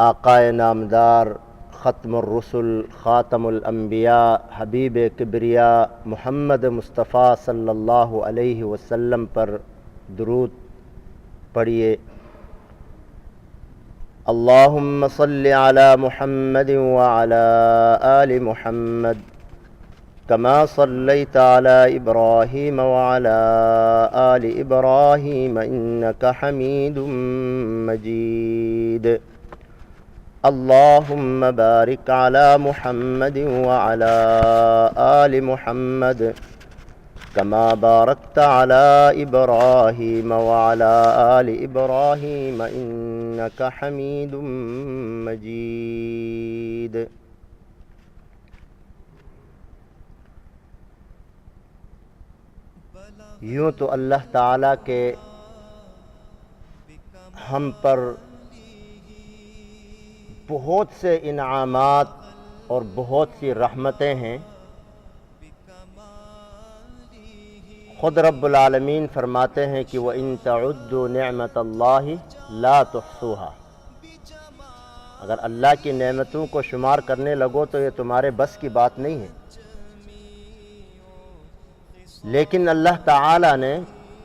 آقائے نامدار ختم الرسل خاتم الانبیاء حبیب کبریا محمد مصطفیٰ صلی اللہ علیہ وسلم پر درود پڑھیے۔ اللہم صلی علی محمد وعلی آل محمد کما صلیت علی ابراہیم وعلی آل ابراہیم انک حمید مجید۔ اللہم بارک علی محمد وعلی آل محمد کما بارکت علی ابراہیم وعلی آل ابراہیم انک حمید مجید۔ یوں تو اللہ تعالیٰ کے ہم پر بہت سے انعامات اور بہت سی رحمتیں ہیں۔ خود رب العالمین فرماتے ہیں کہ وَإِن تَعُدُّوا نِعْمَةَ اللَّهِ لَا تُحْصُوهَا، اگر اللہ کی نعمتوں کو شمار کرنے لگو تو یہ تمہارے بس کی بات نہیں ہے۔ لیکن اللہ تعالیٰ نے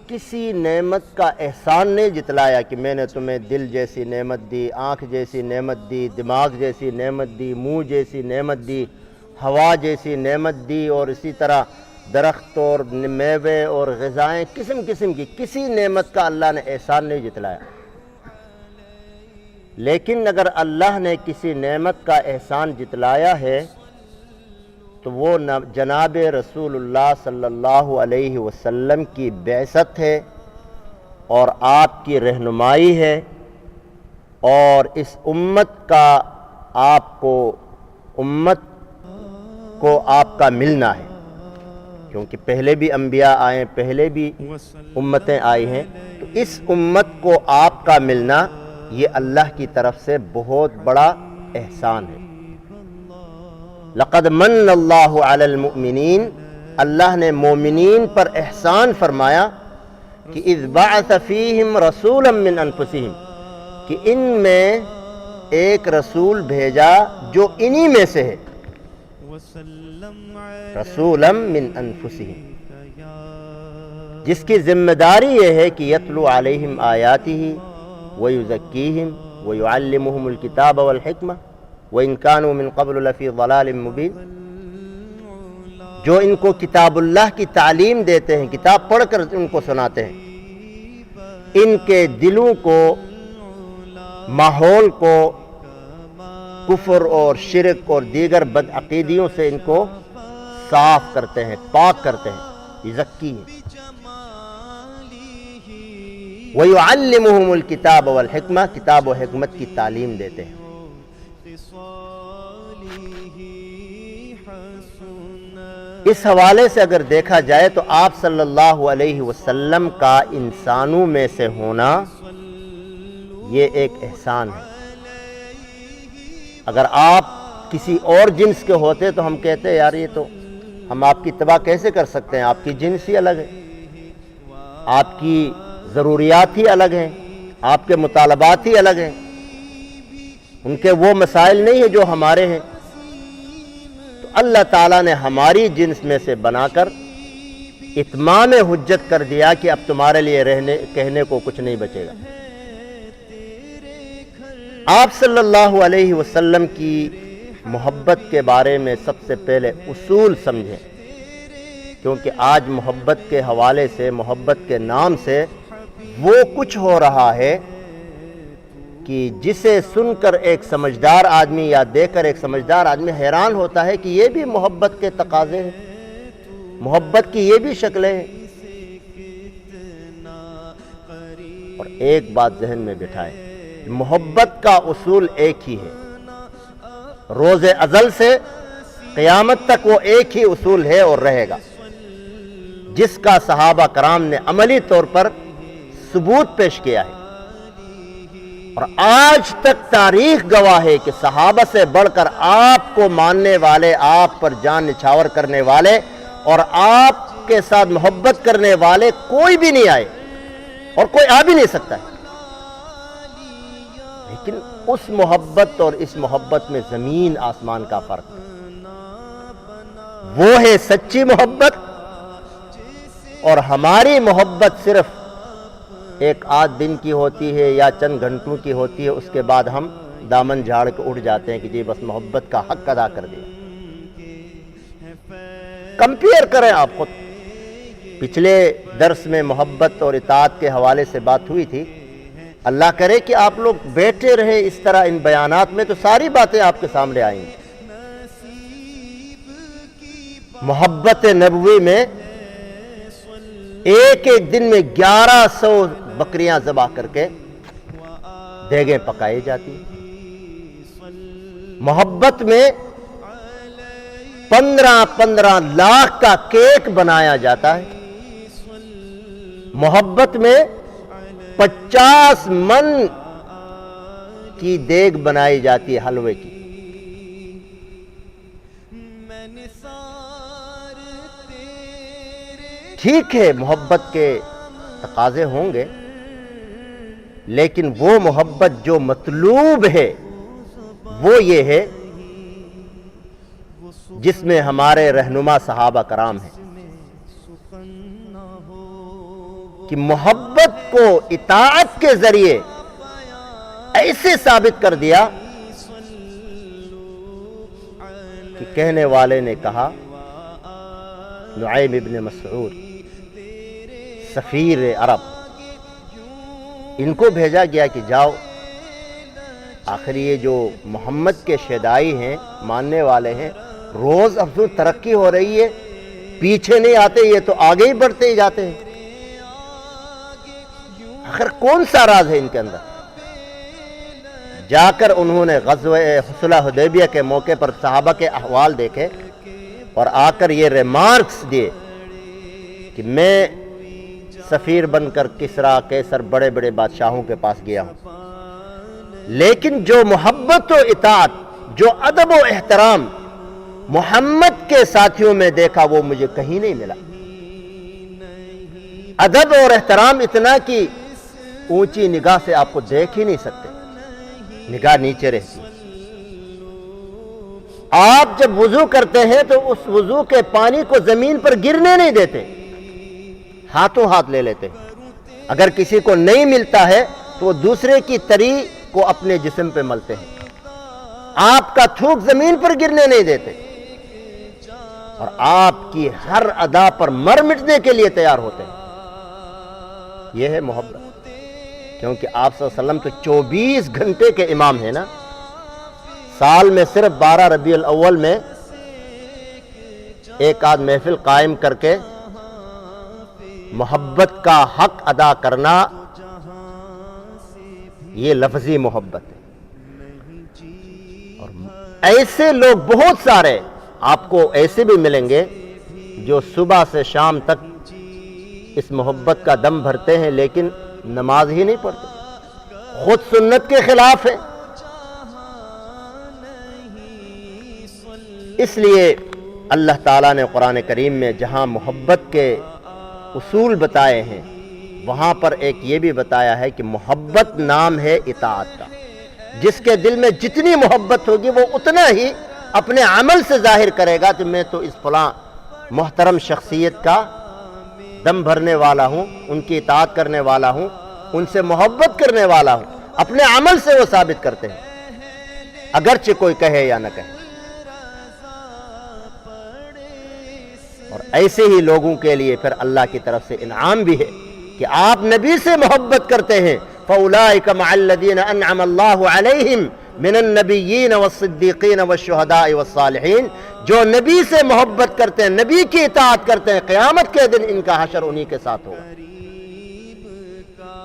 کسی نعمت کا احسان نہیں جتلایا کہ میں نے تمہیں دل جیسی نعمت دی، آنکھ جیسی نعمت دی، دماغ جیسی نعمت دی، منہ جیسی نعمت دی، ہوا جیسی نعمت دی، اور اسی طرح درخت اور میوے اور غذائیں قسم قسم کی کسی نعمت کا اللہ نے احسان نہیں جتلایا۔ لیکن اگر اللہ نے کسی نعمت کا احسان جتلایا ہے تو وہ جناب رسول اللہ صلی اللہ علیہ وسلم کی بعثت ہے اور آپ کی رہنمائی ہے، اور اس امت کو آپ کا ملنا ہے، کیونکہ پہلے بھی انبیاء آئے، پہلے بھی امتیں آئی ہیں، تو اس امت کو آپ کا ملنا یہ اللہ کی طرف سے بہت بڑا احسان ہے۔ لقد من اللہ علی المؤمنین، اللہ نے مومنین پر احسان فرمایا کہ اذ بعث فیہم رسولا من انفسہم، کہ ان میں ایک رسول بھیجا جو انہی میں سے ہے، رسولا من انفسہم، جس کی ذمہ داری یہ ہے کہ یتلو علیہم آیاتہ ویزکیہم ویعلمہم الکتاب والحکمہ وَإِن كَانُوا مِن قَبْلُ لَفِي ضَلَالٍ مُبِينٍ، جو ان کو کتاب اللہ کی تعلیم دیتے ہیں، کتاب پڑھ کر ان کو سناتے ہیں، ان کے دلوں کو، ماحول کو کفر اور شرک اور دیگر بدعقیدیوں سے ان کو صاف کرتے ہیں، پاک کرتے ہیں، یزکی ہیں۔ وَيُعَلِّمُهُمُ الْكِتَابَ وَالْحِکْمَةَ، کتاب و حکمت کی تعلیم دیتے ہیں۔ اس حوالے سے اگر دیکھا جائے تو آپ صلی اللہ علیہ وسلم کا انسانوں میں سے ہونا یہ ایک احسان ہے۔ اگر آپ کسی اور جنس کے ہوتے تو ہم کہتے یار یہ تو ہم آپ کی اتباع کیسے کر سکتے ہیں، آپ کی جنس ہی الگ ہے، آپ کی ضروریات ہی الگ ہیں، آپ کے مطالبات ہی الگ ہیں، ان کے وہ مسائل نہیں ہیں جو ہمارے ہیں۔ تو اللہ تعالیٰ نے ہماری جنس میں سے بنا کر اتمام حجت کر دیا کہ اب تمہارے لیے کہنے کو کچھ نہیں بچے گا۔ آپ صلی اللہ علیہ وسلم کی محبت کے بارے میں سب سے پہلے اصول سمجھیں، کیونکہ آج محبت کے حوالے سے، محبت کے نام سے وہ کچھ ہو رہا ہے کہ جسے سن کر ایک سمجھدار آدمی یا دیکھ کر ایک سمجھدار آدمی حیران ہوتا ہے کہ یہ بھی محبت کے تقاضے ہیں، محبت کی یہ بھی شکلیں ہیں۔ اور ایک بات ذہن میں بٹھائیں، محبت کا اصول ایک ہی ہے، روز ازل سے قیامت تک وہ ایک ہی اصول ہے اور رہے گا، جس کا صحابہ کرام نے عملی طور پر ثبوت پیش کیا ہے، اور آج تک تاریخ گواہ ہے کہ صحابہ سے بڑھ کر آپ کو ماننے والے، آپ پر جان نچھاور کرنے والے اور آپ کے ساتھ محبت کرنے والے کوئی بھی نہیں آئے اور کوئی آ بھی نہیں سکتا ہے۔ لیکن اس محبت اور اس محبت میں زمین آسمان کا فرق ہے۔ وہ ہے سچی محبت، اور ہماری محبت صرف ایک آدھ دن کی ہوتی ہے یا چند گھنٹوں کی ہوتی ہے، اس کے بعد ہم دامن جھاڑ کے اٹھ جاتے ہیں کہ جی بس محبت کا حق ادا کر دیا۔ کمپیئر کریں آپ خود۔ پچھلے درس میں محبت اور اطاعت کے حوالے سے بات ہوئی تھی۔ اللہ کرے کہ آپ لوگ بیٹھے رہے اس طرح ان بیانات میں تو ساری باتیں آپ کے سامنے آئیں گی۔ محبت نبوی میں ایک ایک دن میں 1100 بکریاں ذبح کر کے دیگیں پکائی جاتی۔ محبت میں 15 لاکھ کا کیک بنایا جاتا ہے۔ محبت میں 50 من کی دیگ بنائی جاتی ہے حلوے کی۔ ٹھیک ہے محبت کے تقاضے ہوں گے، لیکن وہ محبت جو مطلوب ہے وہ یہ ہے جس میں ہمارے رہنما صحابہ کرام ہیں کہ محبت کو اطاعت کے ذریعے ایسے ثابت کر دیا کہ کہنے والے نے کہا، نعیم ابن مسعود سفیر عرب، ان کو بھیجا گیا کہ جاؤ، آخر یہ جو محمد کے شیدائی ہیں، ماننے والے ہیں، روز افزوں ترقی ہو رہی ہے، پیچھے نہیں آتے، یہ تو آگے ہی بڑھتے ہی جاتے ہیں، آخر کون سا راز ہے ان کے اندر؟ جا کر انہوں نے غزوہ صلح حدیبیہ کے موقع پر صحابہ کے احوال دیکھے اور آ کر یہ ریمارکس دیے کہ میں سفیر بن کر کسرا، قیصر، بڑے بڑے بادشاہوں کے پاس گیا ہوں، لیکن جو محبت و اطاعت، جو ادب و احترام محمد کے ساتھیوں میں دیکھا وہ مجھے کہیں نہیں ملا۔ ادب اور احترام اتنا کہ اونچی نگاہ سے آپ کو دیکھ ہی نہیں سکتے، نگاہ نیچے رہتی۔ آپ جب وضو کرتے ہیں تو اس وضو کے پانی کو زمین پر گرنے نہیں دیتے، ہاتھوں ہاتھ لے لیتے۔ اگر کسی کو نہیں ملتا ہے تو وہ دوسرے کی تری کو اپنے جسم پہ ملتے ہیں، آپ کا تھوک زمین پر گرنے نہیں دیتے، اور آپ کی ہر ادا پر مر مٹنے کے لیے تیار ہوتے ہیں۔ یہ ہے محبت، کیونکہ آپ صلی اللہ علیہ وسلم تو 24 گھنٹے کے امام ہیں نا، سال میں صرف 12 ربیع الاول میں ایک آدھ محفل قائم کر کے محبت کا حق ادا کرنا، یہ لفظی محبت ہے۔ اور ایسے لوگ بہت سارے آپ کو ایسے بھی ملیں گے جو صبح سے شام تک اس محبت کا دم بھرتے ہیں لیکن نماز ہی نہیں پڑھتے، خود سنت کے خلاف ہے۔ اس لیے اللہ تعالیٰ نے قرآن کریم میں جہاں محبت کے اصول بتائے ہیں، وہاں پر ایک یہ بھی بتایا ہے کہ محبت نام ہے اطاعت کا۔ جس کے دل میں جتنی محبت ہوگی وہ اتنا ہی اپنے عمل سے ظاہر کرے گا کہ میں تو اس فلاں محترم شخصیت کا دم بھرنے والا ہوں، ان کی اطاعت کرنے والا ہوں، ان سے محبت کرنے والا ہوں۔ اپنے عمل سے وہ ثابت کرتے ہیں، اگرچہ کوئی کہے یا نہ کہے۔ اور ایسے ہی لوگوں کے لیے پھر اللہ کی طرف سے انعام بھی ہے کہ آپ نبی سے محبت کرتے ہیں، فَأُولَٰئِكَ مَعَ الَّذِينَ أَنْعَمَ اللَّهُ عَلَيْهِمْ مِنَ النَّبِيِّينَ وَالصِّدِّيقِينَ وَالشُّهَدَاءِ وَالصَّالِحِينَ۔ جو نبی سے محبت کرتے ہیں، نبی کی اطاعت کرتے ہیں، قیامت کے دن ان کا حشر انہی کے ساتھ ہوگا۔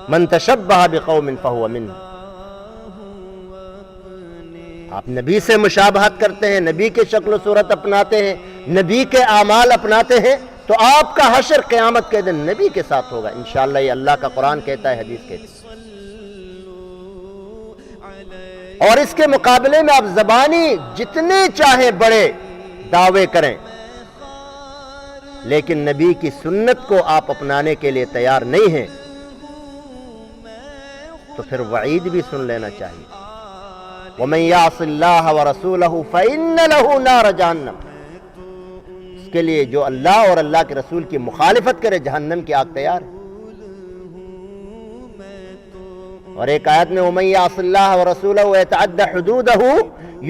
مَن تَشَبَّهَ بِقَوْمٍ فَهُوَ مِنْهُمْ۔ آپ نبی سے مشابہت کرتے ہیں، نبی کی شکل و صورت اپناتے ہیں، نبی کے اعمال اپناتے ہیں، تو آپ کا حشر قیامت کے دن نبی کے ساتھ ہوگا انشاءاللہ۔ یہ اللہ کا قرآن کہتا ہے، حدیث کہتی ہے۔ اور اس کے مقابلے میں آپ زبانی جتنے چاہیں بڑے دعوے کریں، لیکن نبی کی سنت کو آپ اپنانے کے لیے تیار نہیں ہیں، تو پھر وعید بھی سن لینا چاہیے. وَمَن يَعْصِ اللَّهَ وَرَسُولَهُ فَإِنَّ لَهُ نَارَ جَهَنَّمَ، اس کے لیے جو اللہ اور اللہ کے رسول کی مخالفت کرے جہنم کی آگ تیار ہے. اور ایک آیت میں وَمَن يَعْصِ اللَّهَ وَرَسُولَهُ وَيَتَعَدَّ حُدُودَهُ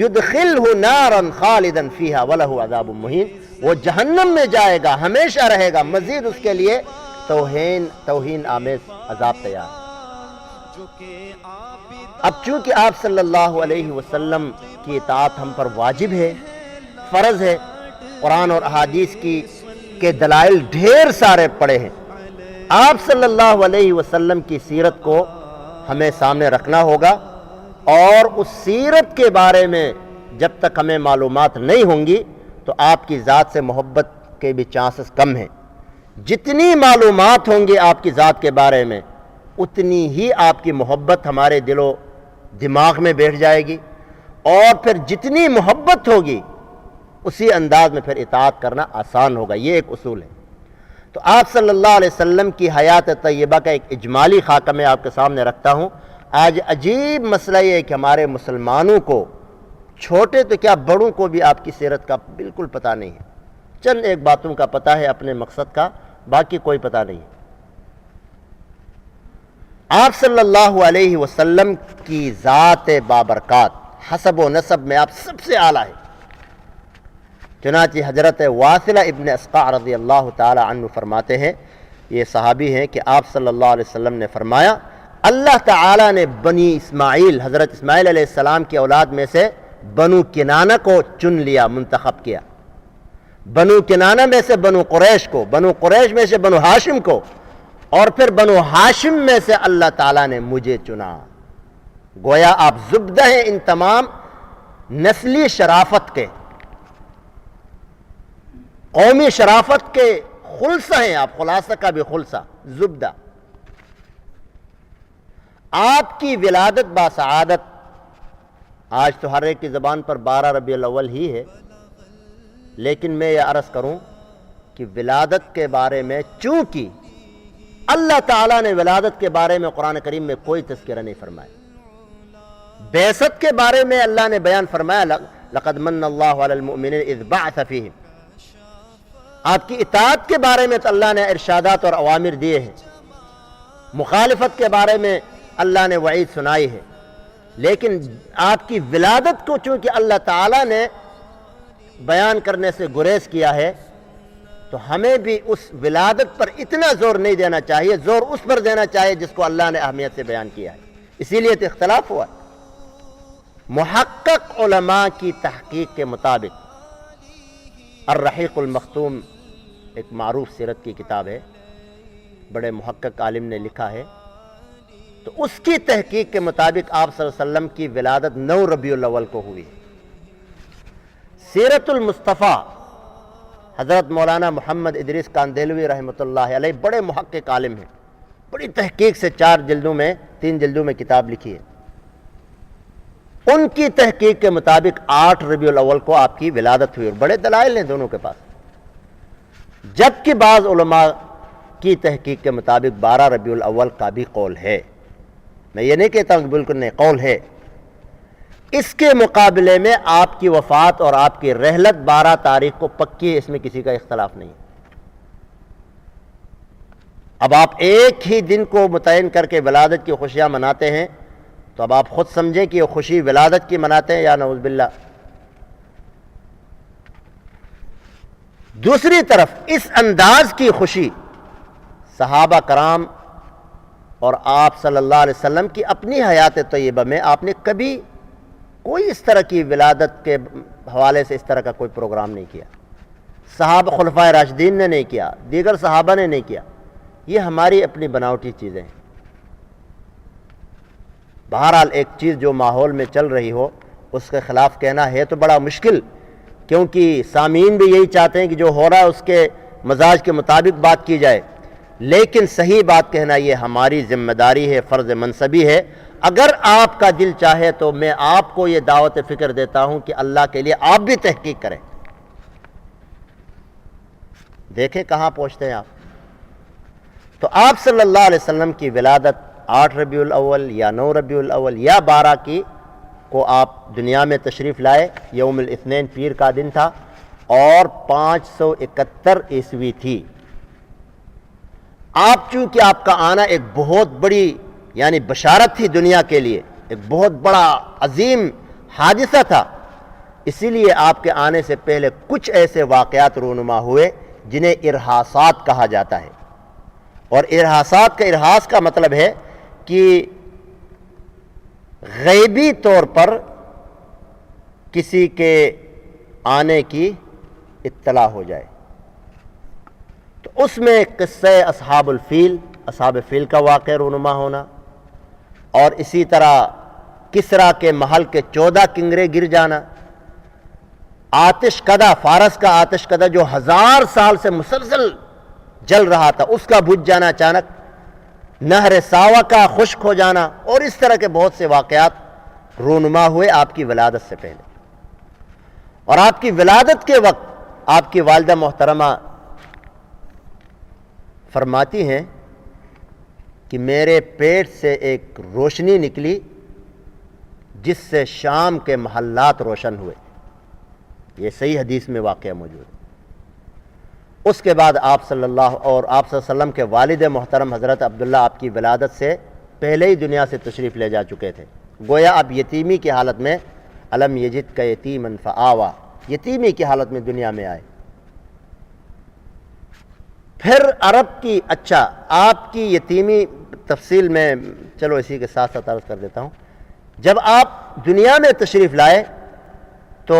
يُدْخِلْهُ نَارًا خَالِدًا فِيهَا وَلَهُ عَذَابٌ مُّهِينٌ، وہ جہنم میں جائے گا، ہمیشہ رہے گا، مزید اس کے لیے توہین آمیز عذاب تیار ہے. اب چونکہ آپ صلی اللہ علیہ وسلم کی اطاعت ہم پر واجب ہے، فرض ہے، قرآن اور احادیث کے دلائل ڈھیر سارے پڑے ہیں. آپ صلی اللہ علیہ وسلم کی سیرت کو ہمیں سامنے رکھنا ہوگا، اور اس سیرت کے بارے میں جب تک ہمیں معلومات نہیں ہوں گی تو آپ کی ذات سے محبت کے بھی چانسز کم ہیں. جتنی معلومات ہوں گی آپ کی ذات کے بارے میں اتنی ہی آپ کی محبت ہمارے دل و دماغ میں بیٹھ جائے گی، اور پھر جتنی محبت ہوگی اسی انداز میں پھر اطاعت کرنا آسان ہوگا. یہ ایک اصول ہے. تو آپ صلی اللہ علیہ وسلم کی حیات طیبہ کا ایک اجمالی خاکہ میں آپ کے سامنے رکھتا ہوں. آج عجیب مسئلہ یہ ہے کہ ہمارے مسلمانوں کو، چھوٹے تو کیا بڑوں کو بھی آپ کی سیرت کا بالکل پتہ نہیں ہے. چند ایک باتوں کا پتہ ہے اپنے مقصد کا، باقی کوئی پتہ نہیں ہے. آپ صلی اللہ علیہ وسلم کی ذات بابرکات حسب و نسب میں آپ سب سے اعلیٰ ہے. چنانچہ حضرت واصلہ ابن اسقع رضی اللہ تعالی عنہ فرماتے ہیں، یہ صحابی ہیں، کہ آپ صلی اللہ علیہ وسلم نے فرمایا اللہ تعالی نے بنی اسماعیل، حضرت اسماعیل علیہ السلام کی اولاد میں سے بنو کنانہ کو چن لیا، منتخب کیا. بنو کنانہ میں سے بنو قریش کو، بنو قریش میں سے بنو ہاشم کو، اور پھر بنو ہاشم میں سے اللہ تعالیٰ نے مجھے چنا. گویا آپ زبدہ ہیں ان تمام نسلی شرافت کے، قومی شرافت کے خلصہ ہیں آپ، خلاصہ کا بھی خلصہ، زبدہ. آپ کی ولادت باسعادت آج تو ہر ایک کی زبان پر 12 ربیع الاول ہی ہے، لیکن میں یہ عرض کروں کہ ولادت کے بارے میں چونکہ اللہ تعالیٰ نے ولادت کے بارے میں قرآن کریم میں کوئی تذکرہ نہیں فرمایا. بعثت کے بارے میں اللہ نے بیان فرمایا لقد من اللہ علی المؤمنین اذ بعث فیہم. آپ کی اطاعت کے بارے میں تو اللہ نے ارشادات اور اوامر دیے ہیں، مخالفت کے بارے میں اللہ نے وعید سنائی ہے، لیکن آپ کی ولادت کو چونکہ اللہ تعالیٰ نے بیان کرنے سے گریز کیا ہے تو ہمیں بھی اس ولادت پر اتنا زور نہیں دینا چاہیے، زور اس پر دینا چاہیے جس کو اللہ نے اہمیت سے بیان کیا ہے. اسی لیے تو اختلاف ہوا. محقق علماء کی تحقیق کے مطابق الرحیق المختوم ایک معروف سیرت کی کتاب ہے، بڑے محقق عالم نے لکھا ہے، تو اس کی تحقیق کے مطابق آپ صلی اللہ علیہ وسلم کی ولادت 9 ربیع الاول کو ہوئی. سیرت المصطفیٰ حضرت مولانا محمد ادریس کاندھلوی رحمۃ اللہ علیہ بڑے محقق عالم ہیں، بڑی تحقیق سے 3 جلدوں میں کتاب لکھی ہے. ان کی تحقیق کے مطابق 8 ربیع الاول کو آپ کی ولادت ہوئی، اور بڑے دلائل ہیں دونوں کے پاس. جبکہ بعض علماء کی تحقیق کے مطابق 12 ربیع الاول کا بھی قول ہے. میں یہ نہیں کہتا ہوں کہ بالکل نہیں، قول ہے. اس کے مقابلے میں آپ کی وفات اور آپ کی رحلت 12 تاریخ کو پکی ہے، اس میں کسی کا اختلاف نہیں. اب آپ ایک ہی دن کو متعین کر کے ولادت کی خوشیاں مناتے ہیں تو اب آپ خود سمجھیں کہ یہ خوشی ولادت کی مناتے ہیں یا نعوذ باللہ. دوسری طرف اس انداز کی خوشی صحابہ کرام اور آپ صلی اللہ علیہ وسلم کی اپنی حیات طیبہ میں آپ نے کبھی کوئی اس طرح کی ولادت کے حوالے سے اس طرح کا کوئی پروگرام نہیں کیا. صحابہ خلفائے راشدین نے نہیں کیا، دیگر صحابہ نے نہیں کیا. یہ ہماری اپنی بناوٹی چیزیں ہیں. بہرحال ایک چیز جو ماحول میں چل رہی ہو اس کے خلاف کہنا ہے تو بڑا مشکل، کیونکہ سامعین بھی یہی چاہتے ہیں کہ جو ہو رہا ہے اس کے مزاج کے مطابق بات کی جائے. لیکن صحیح بات کہنا یہ ہماری ذمہ داری ہے، فرض منصبی ہے. اگر آپ کا دل چاہے تو میں آپ کو یہ دعوت فکر دیتا ہوں کہ اللہ کے لیے آپ بھی تحقیق کریں، دیکھیں کہاں پہنچتے ہیں آپ. تو آپ صلی اللہ علیہ وسلم کی ولادت 8 ربیع الاول یا 9 ربیع الاول یا 12 کی کو آپ دنیا میں تشریف لائے. یوم الاثنین پیر کا دن تھا اور 571 عیسوی تھی. آپ چونکہ آپ کا آنا ایک بہت بڑی یعنی بشارت تھی دنیا کے لیے, ایک بہت بڑا عظیم حادثہ تھا, اسی لیے آپ کے آنے سے پہلے کچھ ایسے واقعات رونما ہوئے جنہیں ارہاسات کہا جاتا ہے. اور ارہاسات کا ارہاس کا مطلب ہے کہ غیبی طور پر کسی کے آنے کی اطلاع ہو جائے. تو اس میں قصہ اصحاب الفیل, اصحاب فیل کا واقعہ رونما ہونا, اور اسی طرح کسریٰ کے محل کے 14 کنگرے گر جانا, آتش کدہ, فارس کا آتش کدہ جو 1000 سال سے مسلسل جل رہا تھا اس کا بجھ جانا اچانک, نہر ساوا کا خشک ہو جانا, اور اس طرح کے بہت سے واقعات رونما ہوئے آپ کی ولادت سے پہلے. اور آپ کی ولادت کے وقت آپ کی والدہ محترمہ فرماتی ہیں کہ میرے پیٹ سے ایک روشنی نکلی جس سے شام کے محلات روشن ہوئے. یہ صحیح حدیث میں واقعہ موجود ہے. اس کے بعد آپ صلی اللہ علیہ وسلم کے والد محترم حضرت عبداللہ آپ کی ولادت سے پہلے ہی دنیا سے تشریف لے جا چکے تھے. گویا آپ یتیمی کی حالت میں الم یجد کا یتیمن فآوا, یتیمی کی حالت میں دنیا میں آئے. پھر عرب کی, اچھا آپ کی یتیمی تفصیل میں چلو اسی کے ساتھ ساتھ عرض کر دیتا ہوں. جب آپ دنیا میں تشریف لائے تو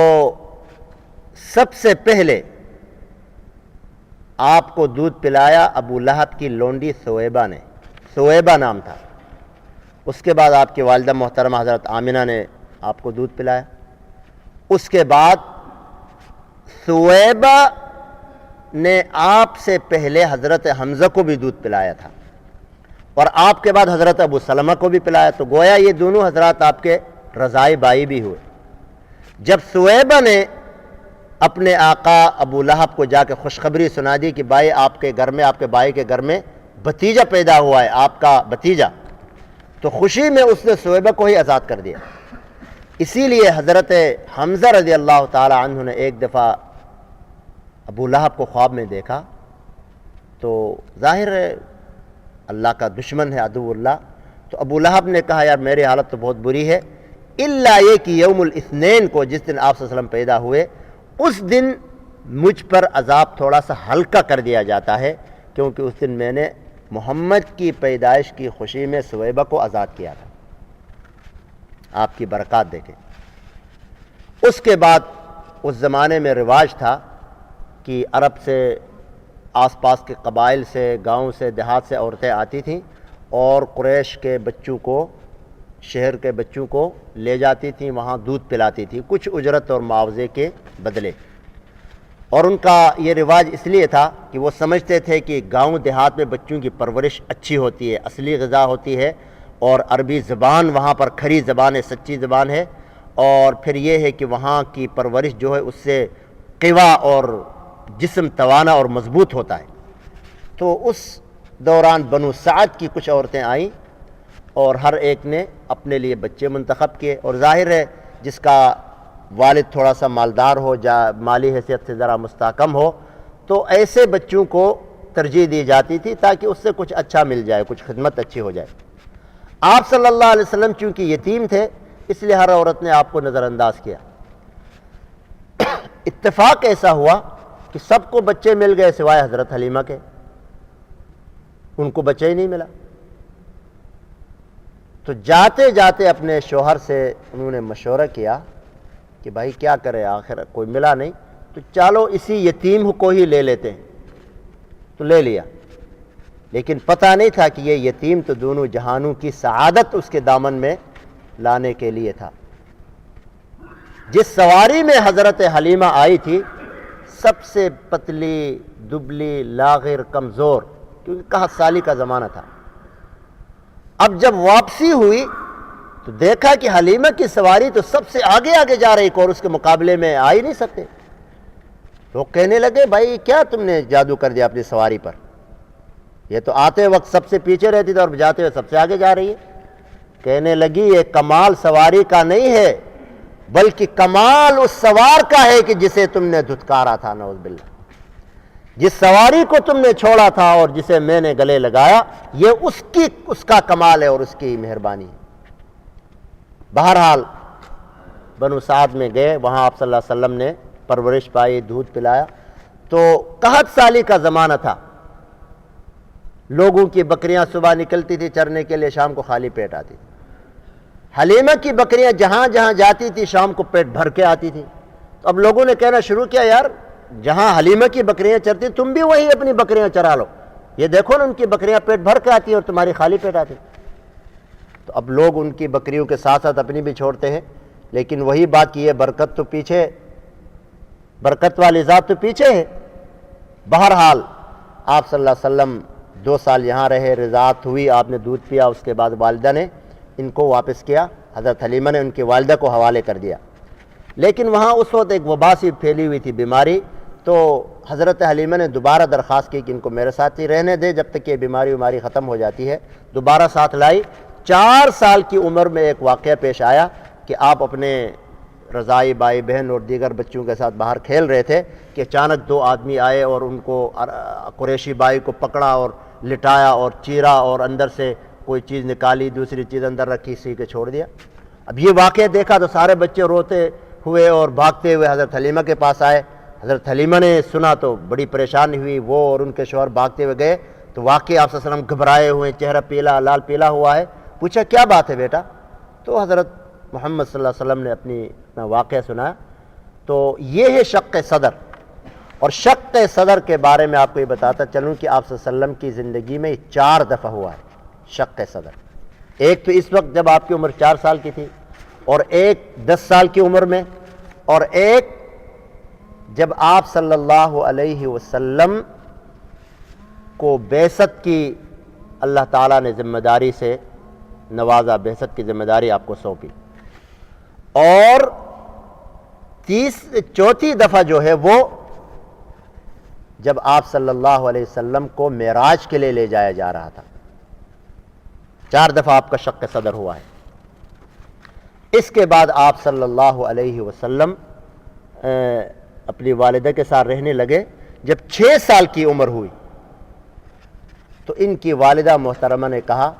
سب سے پہلے آپ کو دودھ پلایا ابو لہب کی لونڈی ثویبہ نے, ثویبہ نام تھا. اس کے بعد آپ کی والدہ محترمہ حضرت آمنہ نے آپ کو دودھ پلایا. اس کے بعد ثویبہ نے آپ سے پہلے حضرت حمزہ کو بھی دودھ پلایا تھا, اور آپ کے بعد حضرت ابو سلمہ کو بھی پلایا. تو گویا یہ دونوں حضرات آپ کے رضائی بائی بھی ہوئے. جب ثویبہ نے اپنے آقا ابو لہب کو جا کے خوشخبری سنا دی کہ بھائی آپ کے گھر میں, آپ کے بھائی کے گھر میں بھتیجا پیدا ہوا ہے, آپ کا بھتیجا, تو خوشی میں اس نے ثویبہ کو ہی آزاد کر دیا. اسی لیے حضرت حمزہ رضی اللہ تعالی عنہ نے ایک دفعہ ابو لہب کو خواب میں دیکھا, تو ظاہر ہے اللہ کا دشمن ہے, عدو اللہ. تو ابو لہب نے کہا یار میری حالت تو بہت بری ہے, الا یہ کہ یوم الاثنین کو جس دن آپ صلی اللہ علیہ وسلم پیدا ہوئے اس دن مجھ پر عذاب تھوڑا سا ہلکا کر دیا جاتا ہے, کیونکہ اس دن میں نے محمد کی پیدائش کی خوشی میں ثویبہ کو آزاد کیا تھا. آپ کی برکات دیکھیں. اس کے بعد اس زمانے میں رواج تھا کہ عرب سے, آس پاس کے قبائل سے, گاؤں سے, دیہات سے عورتیں آتی تھیں اور قریش کے بچوں کو, شہر کے بچوں کو لے جاتی تھیں, وہاں دودھ پلاتی تھی کچھ اجرت اور معاوضے کے بدلے. اور ان کا یہ رواج اس لیے تھا کہ وہ سمجھتے تھے کہ گاؤں دیہات میں بچوں کی پرورش اچھی ہوتی ہے, اصلی غذا ہوتی ہے, اور عربی زبان وہاں پر کھری زبان ہے, سچی زبان ہے, اور پھر یہ ہے کہ وہاں کی پرورش جو ہے اس سے قوا اور جسم توانا اور مضبوط ہوتا ہے. تو اس دوران بنو سعد کی کچھ عورتیں آئیں اور ہر ایک نے اپنے لیے بچے منتخب کیے. اور ظاہر ہے جس کا والد تھوڑا سا مالدار ہو, مالی حیثیت سے ذرا مستحکم ہو, تو ایسے بچوں کو ترجیح دی جاتی تھی تاکہ اس سے کچھ اچھا مل جائے, کچھ خدمت اچھی ہو جائے. آپ صلی اللہ علیہ وسلم چونکہ یتیم تھے اس لیے ہر عورت نے آپ کو نظر انداز کیا. اتفاق ایسا ہوا کہ سب کو بچے مل گئے سوائے حضرت حلیمہ کے, ان کو بچے ہی نہیں ملا. تو جاتے جاتے اپنے شوہر سے انہوں نے مشورہ کیا کہ بھائی کیا کرے, آخر کوئی ملا نہیں, تو چلو اسی یتیم کو ہی لے لیتے ہیں. تو لے لیا, لیکن پتہ نہیں تھا کہ یہ یتیم تو دونوں جہانوں کی سعادت اس کے دامن میں لانے کے لیے تھا. جس سواری میں حضرت حلیمہ آئی تھی سب سے پتلی, دبلی, لاغر, کمزور, کیونکہ 61 سالی کا زمانہ تھا. اب جب واپسی ہوئی تو دیکھا کہ حلیمہ کی سواری تو سب سے آگے آگے جا رہی, اور اس کے مقابلے میں آ ہی نہیں سکتے. لوگ کہنے لگے بھائی کیا تم نے جادو کر دیا اپنی سواری پر, یہ تو آتے وقت سب سے پیچھے رہتی تھی اور جاتے ہوئے سب سے آگے جا رہی ہے. کہنے لگی یہ کمال سواری کا نہیں ہے بلکہ کمال اس سوار کا ہے کہ جسے تم نے دھتکارا تھا. نعوذ باللہ. جس سواری کو تم نے چھوڑا تھا اور جسے میں نے گلے لگایا یہ اس کا کمال ہے اور اس کی مہربانی ہے. بہرحال بنو سعد میں گئے, وہاں آپ صلی اللہ علیہ وسلم نے پرورش پائی, دودھ پلایا. تو 61 سالی کا زمانہ تھا. لوگوں کی بکریاں صبح نکلتی تھی چرنے کے لیے, شام کو خالی پیٹ آتی تھی. حلیمہ کی بکریاں جہاں جہاں جاتی تھی شام کو پیٹ بھر کے آتی تھی. تو اب لوگوں نے کہنا شروع کیا, یار جہاں حلیمہ کی بکریاں چرتی تم بھی وہیں اپنی بکریاں چرا لو, یہ دیکھو نا ان کی بکریاں پیٹ بھر کے آتی ہیں اور تمہاری خالی پیٹ آتی. تو اب لوگ ان کی بکریوں کے ساتھ ساتھ اپنی بھی چھوڑتے ہیں, لیکن وہی بات کی ہے برکت تو پیچھے, برکت والی ذات تو پیچھے ہے. بہرحال آپ صلی اللہ علیہ وسلم 2 سال یہاں رہے, رضاعت ہوئی, آپ نے دودھ پیا. اس کے بعد والدہ نے ان کو واپس کیا, حضرت حلیمہ نے ان کی والدہ کو حوالے کر دیا. لیکن وہاں اس وقت ایک وبا سی پھیلی ہوئی تھی, بیماری. تو حضرت حلیمہ نے دوبارہ درخواست کی کہ ان کو میرے ساتھ ہی رہنے دے جب تک یہ بیماری ختم ہو جاتی ہے. دوبارہ ساتھ لائی. 4 سال کی عمر میں ایک واقعہ پیش آیا کہ آپ اپنے رضائی بھائی بہن اور دیگر بچوں کے ساتھ باہر کھیل رہے تھے کہ اچانک 2 آدمی آئے اور ان کو قریشی بھائی کو پکڑا اور لٹایا اور چیرا اور اندر سے کوئی چیز نکالی, دوسری چیز اندر رکھی, سی کے چھوڑ دیا. اب یہ واقعہ دیکھا تو سارے بچے روتے ہوئے اور بھاگتے ہوئے حضرت حلیمہ کے پاس آئے. حضرت حلیمہ نے سنا تو بڑی پریشانی ہوئی, وہ اور ان کے شوہر بھاگتے ہوئے گئے تو واقعی آپ صلی اللہ علیہ وسلم گھبرائے ہوئے, چہرہ پیلا لال پیلا ہوا ہے. پوچھا کیا بات ہے بیٹا؟ تو حضرت محمد صلی اللہ علیہ وسلم نے اپنا واقعہ سنایا. تو یہ ہے شق صدر. اور شق صدر کے بارے میں آپ کو یہ بتاتا چلوں کہ آپ صلی اللہ علیہ وسلم کی زندگی میں 4 دفعہ ہوا ہے شق صدر. ایک تو اس وقت جب آپ کی عمر 4 سال کی تھی, اور ایک 10 سال کی عمر میں, اور ایک جب آپ صلی اللہ علیہ وسلم کو بعثت کی اللہ تعالیٰ نے ذمہ داری سے نوازا, بعثت کی ذمہ داری آپ کو سونپی. اور 4تھی دفعہ جو ہے وہ جب آپ صلی اللہ علیہ وسلم کو معراج کے لیے لے جایا جا رہا تھا. 4 دفعہ آپ کا شق صدر ہوا ہے. اس کے بعد آپ صلی اللہ علیہ وسلم اپنی والدہ کے ساتھ رہنے لگے. جب 6 سال کی عمر ہوئی تو ان کی والدہ محترمہ نے کہا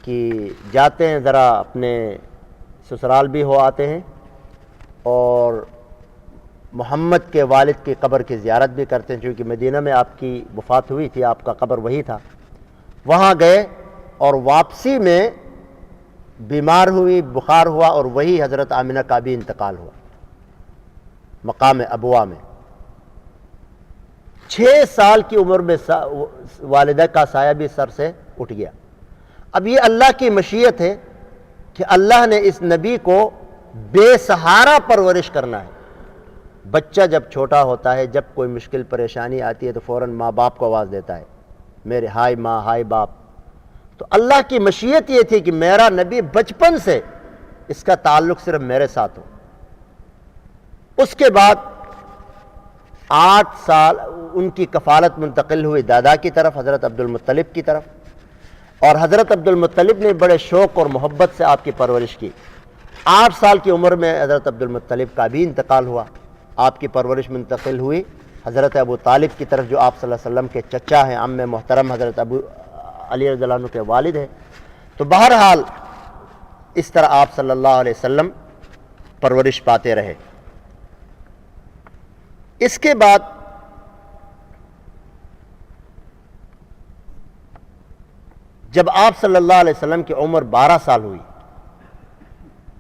کہ جاتے ہیں ذرا اپنے سسرال بھی ہو آتے ہیں اور محمد کے والد کی قبر کی زیارت بھی کرتے ہیں, چونکہ مدینہ میں آپ کی وفات ہوئی تھی, آپ کا قبر وہی تھا. وہاں گئے اور واپسی میں بیمار ہوئی, بخار ہوا, اور وہی حضرت آمنہ کا بھی انتقال ہوا مقام ابوا میں. 6 سال کی عمر میں والدہ کا سایہ بھی سر سے اٹھ گیا. اب یہ اللہ کی مشیت ہے کہ اللہ نے اس نبی کو بے سہارا پرورش کرنا ہے. بچہ جب چھوٹا ہوتا ہے, جب کوئی مشکل پریشانی آتی ہے تو فوراً ماں باپ کو آواز دیتا ہے, میرے ہائے ماں ہائے باپ. تو اللہ کی مشیت یہ تھی کہ میرا نبی بچپن سے اس کا تعلق صرف میرے ساتھ ہو. اس کے بعد 8 سال ان کی کفالت منتقل ہوئی دادا کی طرف, حضرت عبد المطلب کی طرف, اور حضرت عبد المطلب نے بڑے شوق اور محبت سے آپ کی پرورش کی. 8 سال کی عمر میں حضرت عبد المطلب کا بھی انتقال ہوا. آپ کی پرورش منتقل ہوئی حضرت ابو طالب کی طرف, جو آپ صلی اللہ علیہ وسلم کے چچا ہیں, عم محترم حضرت ابو علی رضی اللہ عنہ کے والد ہیں. تو بہرحال اس طرح آپ صلی اللہ علیہ وسلم پرورش پاتے رہے. اس کے بعد جب آپ صلی اللہ علیہ وسلم کی عمر 12 سال ہوئی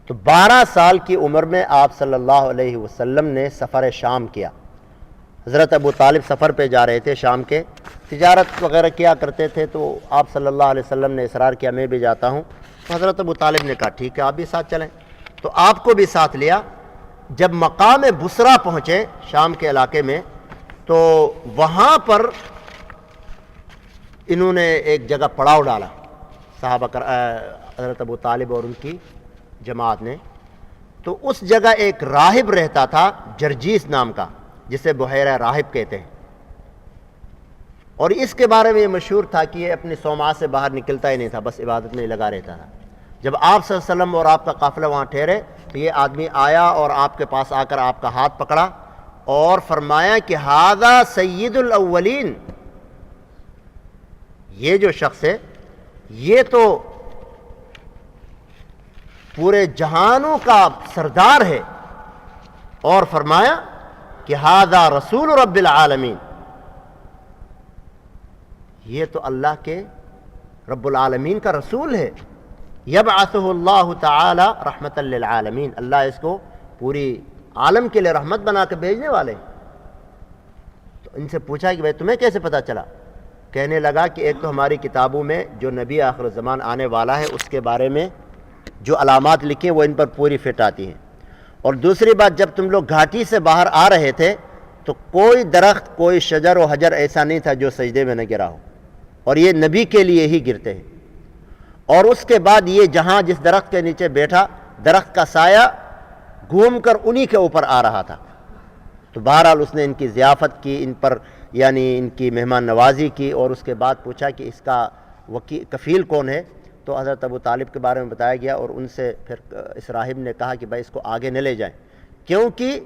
تو 12 سال کی عمر میں آپ صلی اللہ علیہ وسلم نے سفر شام کیا. حضرت ابو طالب سفر پہ جا رہے تھے شام کے, تجارت وغیرہ کیا کرتے تھے. تو آپ صلی اللہ علیہ وسلم نے اصرار کیا میں بھی جاتا ہوں. تو حضرت ابو طالب نے کہا ٹھیک ہے آپ بھی ساتھ چلیں. تو آپ کو بھی ساتھ لیا. جب مقام بصرہ پہنچے شام کے علاقے میں تو وہاں پر انہوں نے ایک جگہ پڑاؤ ڈالا, صحابہ حضرت ابو طالب اور ان کی جماعت نے. تو اس جگہ ایک راہب رہتا تھا جرجیس نام کا, جسے بحیرہ راہب کہتے ہیں. اور اس کے بارے میں یہ مشہور تھا کہ یہ اپنی صومعہ سے باہر نکلتا ہی نہیں تھا، بس عبادت میں ہی لگا رہتا تھا۔ جب آپ صلی اللہ علیہ وسلم اور آپ کا قافلہ وہاں ٹھہرے تو یہ آدمی آیا اور آپ کے پاس آ کر آپ کا ہاتھ پکڑا اور فرمایا کہ ھذا سید الاولین، یہ جو شخص ہے یہ تو پورے جہانوں کا سردار ہے، اور فرمایا کہ ھذا رسول رب العالمین، یہ تو اللہ کے رب العالمین کا رسول ہے، یبعثہ اللہ تعالی رحمتا للعالمین، اللہ اس کو پوری عالم کے لیے رحمت بنا کے بھیجنے والے۔ تو ان سے پوچھا کہ بھائی تمہیں کیسے پتا چلا؟ کہنے لگا کہ ایک تو ہماری کتابوں میں جو نبی آخر الزمان آنے والا ہے اس کے بارے میں جو علامات لکھیں وہ ان پر پوری فٹ آتی ہیں، اور دوسری بات جب تم لوگ گھاٹی سے باہر آ رہے تھے تو کوئی درخت، کوئی شجر و حجر ایسا نہیں تھا جو سجدے میں نہ گرا ہو، اور یہ نبی کے لیے ہی گرتے ہیں۔ اور اس کے بعد یہ جہاں جس درخت کے نیچے بیٹھا، درخت کا سایہ گھوم کر انہی کے اوپر آ رہا تھا۔ تو بہرحال اس نے ان کی ضیافت کی، ان پر یعنی ان کی مہمان نوازی کی، اور اس کے بعد پوچھا کہ اس کا کفیل کون ہے؟ تو حضرت ابو طالب کے بارے میں بتایا گیا، اور ان سے پھر اس راہب نے کہا کہ بھائی اس کو آگے نہ لے جائیں، کیونکہ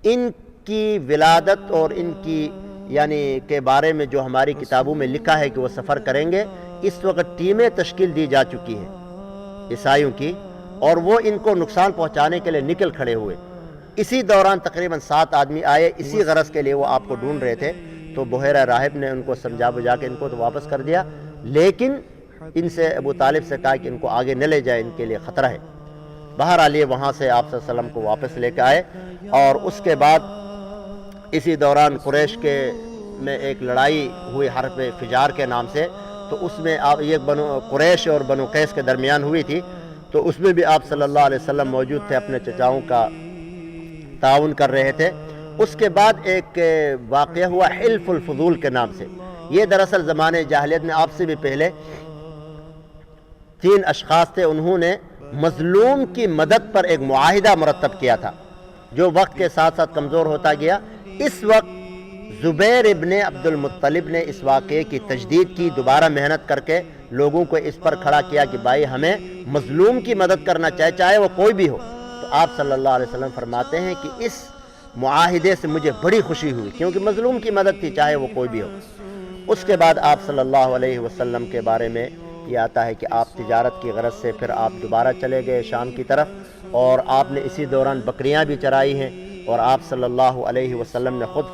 ان کی ولادت اور ان کی یعنی کے بارے میں جو ہماری کتابوں میں لکھا ہے کہ وہ سفر کریں گے، اس وقت ٹیمیں تشکیل دی جا چکی ہیں عیسائیوں کی، اور وہ ان کو نقصان پہنچانے کے لیے نکل کھڑے ہوئے۔ اسی دوران تقریباً 7 آدمی آئے، اسی غرض کے لیے وہ آپ کو ڈھونڈ رہے تھے۔ تو بحیرہ راہب نے ان کو سمجھا بجھا کے ان کو تو واپس کر دیا، لیکن ان سے ابو طالب سے کہا کہ ان کو آگے نہ لے جائے، ان کے لیے خطرہ ہے۔ بہرحال یہ وہاں سے آپ صلی اللہ علیہ وسلم کو واپس لے کے آئے، اور اس کے بعد اسی دوران قریش کے میں ایک لڑائی ہوئی حرب فجار کے نام سے، تو اس میں آپ یہ قریش اور بنو قیس کے درمیان ہوئی تھی، تو اس میں بھی آپ صلی اللہ علیہ وسلم موجود تھے، اپنے چچاؤں کا تعاون کر رہے تھے۔ اس کے بعد ایک واقعہ ہوا حلف الفضول کے نام سے۔ یہ دراصل زمانے جاہلیت میں آپ سے بھی پہلے 3 اشخاص تھے، انہوں نے مظلوم کی مدد پر ایک معاہدہ مرتب کیا تھا، جو وقت کے ساتھ ساتھ کمزور ہوتا گیا۔ اس وقت زبیر ابن عبد المطلب نے اس واقعے کی تجدید کی، دوبارہ محنت کر کے لوگوں کو اس پر کھڑا کیا کہ بھائی ہمیں مظلوم کی مدد کرنا چاہے وہ کوئی بھی ہو۔ تو آپ صلی اللہ علیہ وسلم فرماتے ہیں کہ اس معاہدے سے مجھے بڑی خوشی ہوئی، کیونکہ مظلوم کی مدد تھی، چاہے وہ کوئی بھی ہو۔ اس کے بعد آپ صلی اللہ علیہ وسلم کے بارے میں یہ آتا ہے کہ آپ تجارت کی غرض سے پھر آپ دوبارہ چلے گئے شام کی طرف، اور آپ نے اسی دوران بکریاں بھی چرائی ہیں، اور آپ صلی اللہ علیہ وسلم نے خود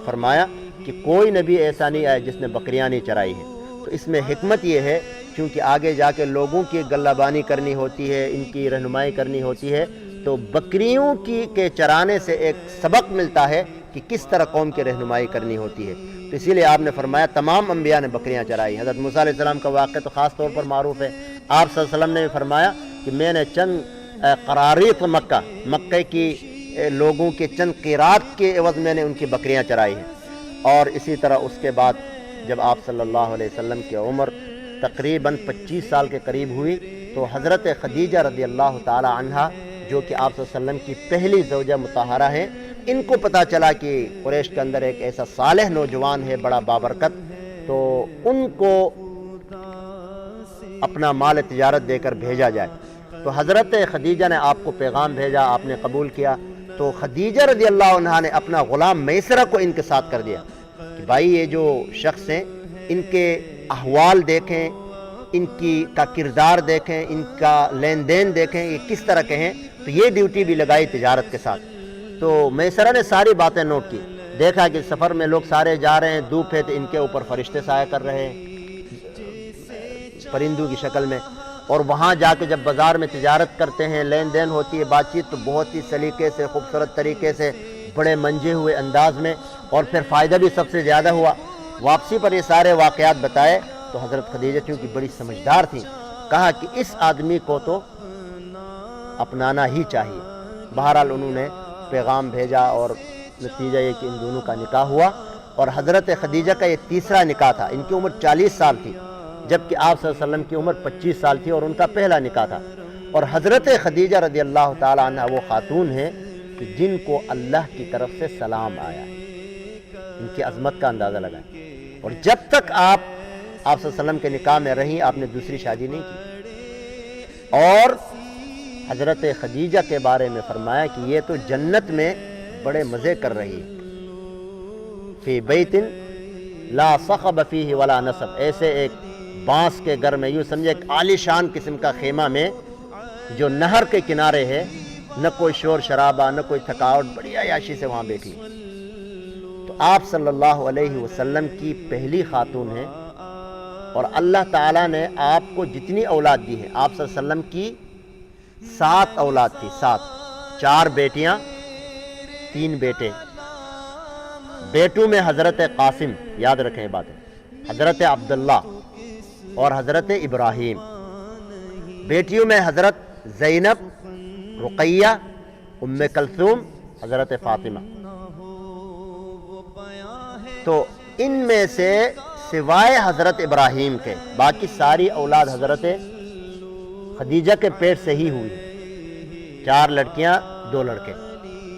فرمایا کہ کوئی نبی ایسا نہیں آیا جس نے بکریاں نہیں چرائی ہیں۔ تو اس میں حکمت یہ ہے، چونکہ آگے جا کے لوگوں کی گلہ بانی کرنی ہوتی ہے، ان کی رہنمائی کرنی ہوتی ہے، تو بکریوں کے چرانے سے ایک سبق ملتا ہے کہ کس طرح قوم کی رہنمائی کرنی ہوتی ہے۔ تو اسی لیے آپ نے فرمایا تمام انبیاء نے بکریاں چرائی۔ حضرت موسیٰ علیہ السلام کا واقعہ تو خاص طور پر معروف ہے۔ آپ صلی اللہ علیہ وسلم نے فرمایا کہ میں نے چند قراریط مکہ کی لوگوں کے چند قیرات کے عوض میں نے ان کی بکریاں چرائی ہیں۔ اور اسی طرح اس کے بعد جب آپ صلی اللہ علیہ وسلم کی عمر تقریباً 25 سال کے قریب ہوئی، تو حضرت خدیجہ رضی اللہ تعالی عنہا، جو کہ آپ صلی اللہ علیہ وسلم کی پہلی زوجہ مطہرہ ہیں، ان کو پتہ چلا کہ قریش کے اندر ایک ایسا صالح نوجوان ہے بڑا بابرکت، تو ان کو اپنا مال تجارت دے کر بھیجا جائے۔ تو حضرت خدیجہ نے آپ کو پیغام بھیجا، آپ نے قبول کیا۔ تو خدیجہ رضی اللہ عنہا نے اپنا غلام میسرہ کو ان کے ساتھ کر دیا کہ بھائی یہ جو شخص ہیں ان کے احوال دیکھیں، ان کا کردار دیکھیں، ان کا لین دین دیکھیں، یہ کس طرح کے ہیں۔ تو یہ ڈیوٹی بھی لگائی تجارت کے ساتھ۔ تو میسرہ نے ساری باتیں نوٹ کی، دیکھا کہ سفر میں لوگ سارے جا رہے ہیں، دھوپ ہے تو ان کے اوپر فرشتے سایہ کر رہے ہیں پرندوں کی شکل میں، اور وہاں جا کے جب بازار میں تجارت کرتے ہیں، لین دین ہوتی ہے، بات چیت، تو بہت ہی سلیقے سے، خوبصورت طریقے سے، بڑے منجے ہوئے انداز میں، اور پھر فائدہ بھی سب سے زیادہ ہوا۔ واپسی پر یہ سارے واقعات بتائے تو حضرت خدیجہ چونکہ بڑی سمجھدار تھیں، کہا کہ اس آدمی کو تو اپنانا ہی چاہیے۔ بہرحال انہوں نے پیغام بھیجا، اور نتیجہ یہ کہ ان دونوں کا نکاح ہوا، اور حضرت خدیجہ کا یہ تیسرا نکاح تھا۔ ان کی عمر 40 سال تھی، جبکہ آپ صلی اللہ علیہ وسلم کی عمر 25 سال تھی، اور ان کا پہلا نکاح تھا۔ اور حضرت خدیجہ رضی اللہ تعالی عنہ وہ خاتون ہیں کہ جن کو اللہ کی طرف سے سلام آیا۔ ان کی عظمت کا اندازہ لگائیں۔ اور جب تک آپ صلی اللہ علیہ وسلم کے نکاح میں رہیں آپ نے دوسری شادی نہیں کی. اور حضرت خدیجہ کے بارے میں فرمایا کہ یہ تو جنت میں بڑے مزے کر رہی ہے. فی بیت لا صخب فیہ ولا نصب, ایسے ایک بانس کے گھر میں, یوں سمجھے ایک عالی شان قسم کا خیمہ میں جو نہر کے کنارے ہے, نہ کوئی شور شرابہ نہ کوئی تھکاوٹ, بڑی عیاشی سے وہاں بیٹھی. تو آپ صلی اللہ علیہ وسلم کی پہلی خاتون ہیں, اور اللہ تعالیٰ نے آپ کو جتنی اولاد دی ہے, آپ صلی اللہ علیہ وسلم کی 7 اولاد تھی, 7, 4 بیٹیاں 3 بیٹے. بیٹوں میں حضرت قاسم, یاد رکھیں یہ باتیں, حضرت عبداللہ اور حضرت ابراہیم. بیٹیوں میں حضرت زینب, رقیہ, ام کلثوم, حضرت فاطمہ. تو ان میں سے سوائے حضرت ابراہیم کے باقی ساری اولاد حضرت خدیجہ کے پیٹ سے ہی ہوئی. 4 لڑکیاں 2 لڑکے.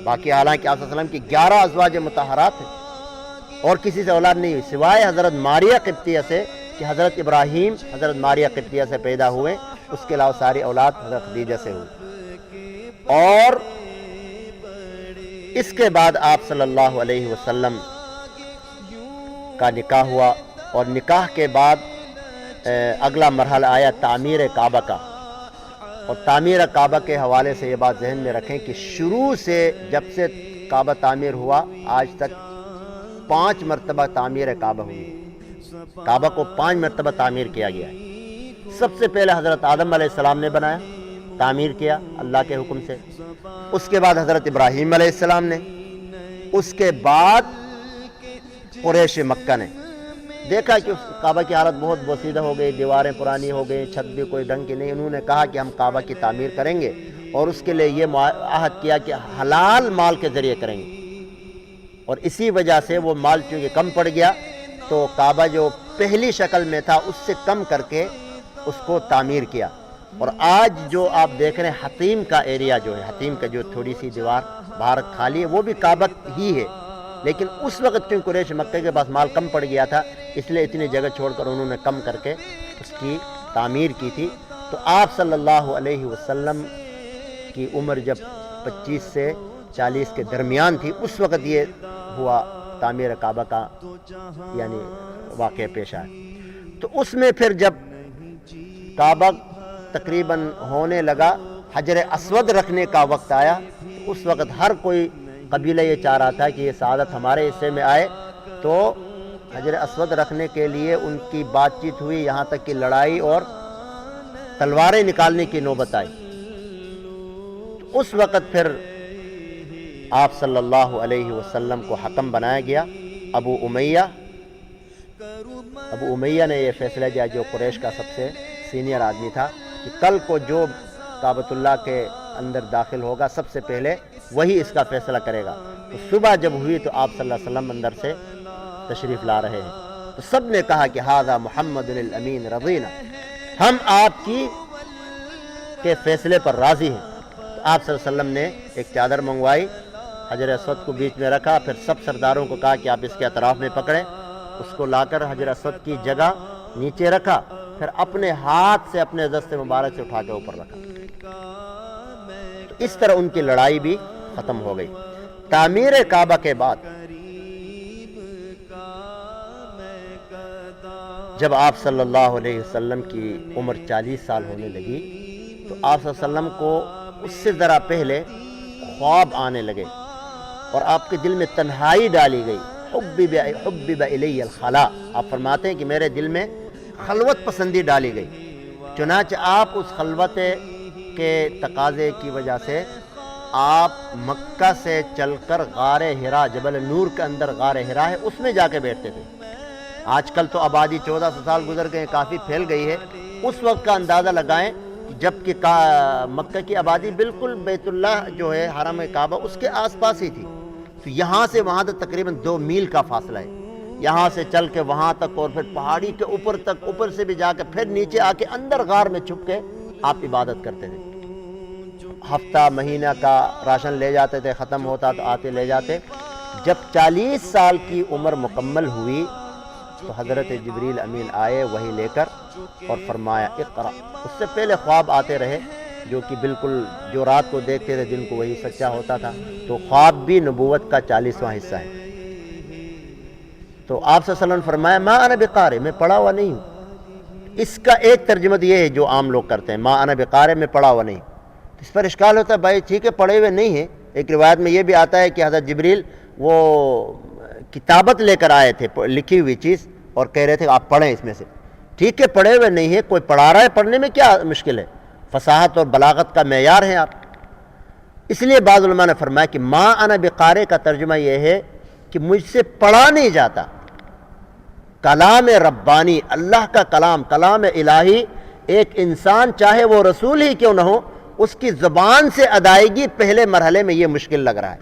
باقی حالانکہ آپ صلی اللہ علیہ وسلم کی 11 ازواج مطہرات ہیں اور کسی سے اولاد نہیں ہوئی سوائے حضرت ماریہ قبطیہ سے, کہ حضرت ابراہیم حضرت ماریہ قبطیہ سے پیدا ہوئے, اس کے علاوہ ساری اولاد حضرت خدیجہ سے ہوئی. اور اس کے بعد آپ صلی اللہ علیہ وسلم کا نکاح ہوا, اور نکاح کے بعد اگلا مرحلہ آیا تعمیر کعبہ کا. اور تعمیر کعبہ کے حوالے سے یہ بات ذہن میں رکھیں کہ شروع سے جب سے کعبہ تعمیر ہوا آج تک 5 مرتبہ تعمیر کعبہ ہوئی. کعبہ کو 5 مرتبہ تعمیر کیا گیا ہے. سب سے پہلے حضرت آدم علیہ السلام نے بنایا, تعمیر کیا اللہ کے حکم سے. اس کے بعد حضرت ابراہیم علیہ السلام نے, اس کے بعد قریش مکہ نے. دیکھا کہ کعبہ کی حالت بہت بوسیدہ ہو گئی, دیواریں پرانی ہو گئی, چھت بھی کوئی ڈھنگ کی نہیں. انہوں نے کہا کہ ہم کعبہ کی تعمیر کریں گے, اور اس کے لیے یہ عہد کیا کہ حلال مال کے ذریعے کریں گے. اور اسی وجہ سے وہ مال چونکہ کم پڑ گیا تو کعبہ جو پہلی شکل میں تھا اس سے کم کر کے اس کو تعمیر کیا. اور آج جو آپ دیکھ رہے ہیں حتیم کا ایریا جو ہے, حتیم کا جو تھوڑی سی دیوار باہر خالی ہے, وہ بھی کعبہ ہی ہے. لیکن اس وقت کیوں قریش مکہ کے پاس مال کم پڑ گیا تھا, اس لیے اتنی جگہ چھوڑ کر انہوں نے کم کر کے اس کی تعمیر کی تھی. تو آپ صلی اللہ علیہ وسلم کی عمر جب 25 سے 40 کے درمیان تھی, اس وقت یہ ہوا تعمیر کعبہ کا یعنی واقعہ پیش آیا. تو اس میں پھر جب کعبہ تقریباً ہونے لگا, حجر اسود رکھنے کا وقت آیا, اس وقت ہر کوئی قبیلہ یہ چاہ رہا تھا کہ یہ سعادت ہمارے حصے میں آئے. تو حجر اسود رکھنے کے لیے ان کی بات چیت ہوئی, یہاں تک کہ لڑائی اور تلواریں نکالنے کی نوبت آئی. تو اس وقت پھر آپ صلی اللہ علیہ وسلم کو حکم بنایا گیا. ابو امیہ نے یہ فیصلہ کیا, جو قریش کا سب سے سینئر آدمی تھا, کہ کل کو جو کعبۃ اللہ کے اندر داخل ہوگا سب سے پہلے وہی اس کا فیصلہ کرے گا. تو صبح جب ہوئی تو آپ صلی اللہ علیہ وسلم اندر سے تشریف لا رہے ہیں, تو سب نے کہا کہ ھذا محمد الامین رضینا, ہم آپ کی کے فیصلے پر راضی ہیں. تو آپ صلی اللہ علیہ وسلم نے ایک چادر منگوائی, حجر اسود کو بیچ میں رکھا, پھر سب سرداروں کو کہا کہ آپ اس کے اطراف میں پکڑیں. اس کو لا کر حجر اسود کی جگہ نیچے رکھا, پھر اپنے ہاتھ سے اپنے دست مبارک سے اٹھا کے اوپر رکھا. تو اس طرح ان کی لڑائی بھی ختم ہو گئی. تعمیر کعبہ کے بعد جب آپ صلی اللہ علیہ وسلم کی عمر 40 سال ہونے لگی, تو آپ صلی اللہ علیہ وسلم کو اس سے ذرا پہلے خواب آنے لگے, اور آپ کے دل میں تنہائی ڈالی گئی. حبب الی الخلا, آپ فرماتے ہیں کہ میرے دل میں خلوت پسندی ڈالی گئی. چنانچہ آپ اس خلوت کے تقاضے کی وجہ سے آپ مکہ سے چل کر غار حرا, جبل نور کے اندر غار حرا ہے, اس میں جا کے بیٹھتے تھے. آج کل تو آبادی 1400 سال گزر گئے, کافی پھیل گئی ہے. اس وقت کا اندازہ لگائیں جب کہ مکہ کی آبادی بالکل بیت اللہ جو ہے حرم کعبہ اس کے آس پاس ہی تھی. تو یہاں سے وہاں تک تقریباً 2 میل کا فاصلہ ہے. یہاں سے چل کے وہاں تک, اور پھر پہاڑی کے اوپر تک, اوپر سے بھی جا کے پھر نیچے آ کے اندر غار میں چھپ کے آپ عبادت کرتے تھے. ہفتہ مہینہ کا راشن لے جاتے تھے, ختم ہوتا تو آتے لے جاتے. جب 40 سال کی عمر مکمل ہوئی تو حضرت جبریل امین آئے وحی لے کر اور فرمایا اقرا۔ اس سے پہلے خواب آتے رہے جو کہ بالکل جو رات کو دیکھتے تھے دن کو وہی سچا ہوتا تھا، تو خواب بھی نبوت کا 40واں حصہ ہے۔ تو آپ صلی اللہ علیہ وسلم نے فرمایا ما انا بقارئ، میں پڑھا ہوا نہیں ہوں۔ اس کا ایک ترجمہ یہ ہے جو عام لوگ کرتے ہیں، ما انا بقارئ، میں پڑھا ہوا نہیں۔ اس پر اشکال ہوتا ہے، بھائی ٹھیک ہے پڑھے ہوئے نہیں ہیں۔ ایک روایت میں یہ بھی آتا ہے کہ حضرت جبریل وہ کتابت لے کر آئے تھے، لکھی ہوئی چیز، اور کہہ رہے تھے آپ پڑھیں اس میں سے۔ ٹھیک ہے پڑھے ہوئے نہیں ہے، کوئی پڑھا رہا ہے، پڑھنے میں کیا مشکل ہے؟ فصاحت اور بلاغت کا معیار ہیں آپ۔ اس لیے بعض علماء نے فرمایا کہ ما انا بقارئ کا ترجمہ یہ ہے کہ مجھ سے پڑھا نہیں جاتا۔ کلام ربانی، اللہ کا کلام، کلام الہی، ایک انسان چاہے وہ رسول ہی کیوں نہ ہو، اس کی زبان سے ادائیگی پہلے مرحلے میں یہ مشکل لگ رہا ہے،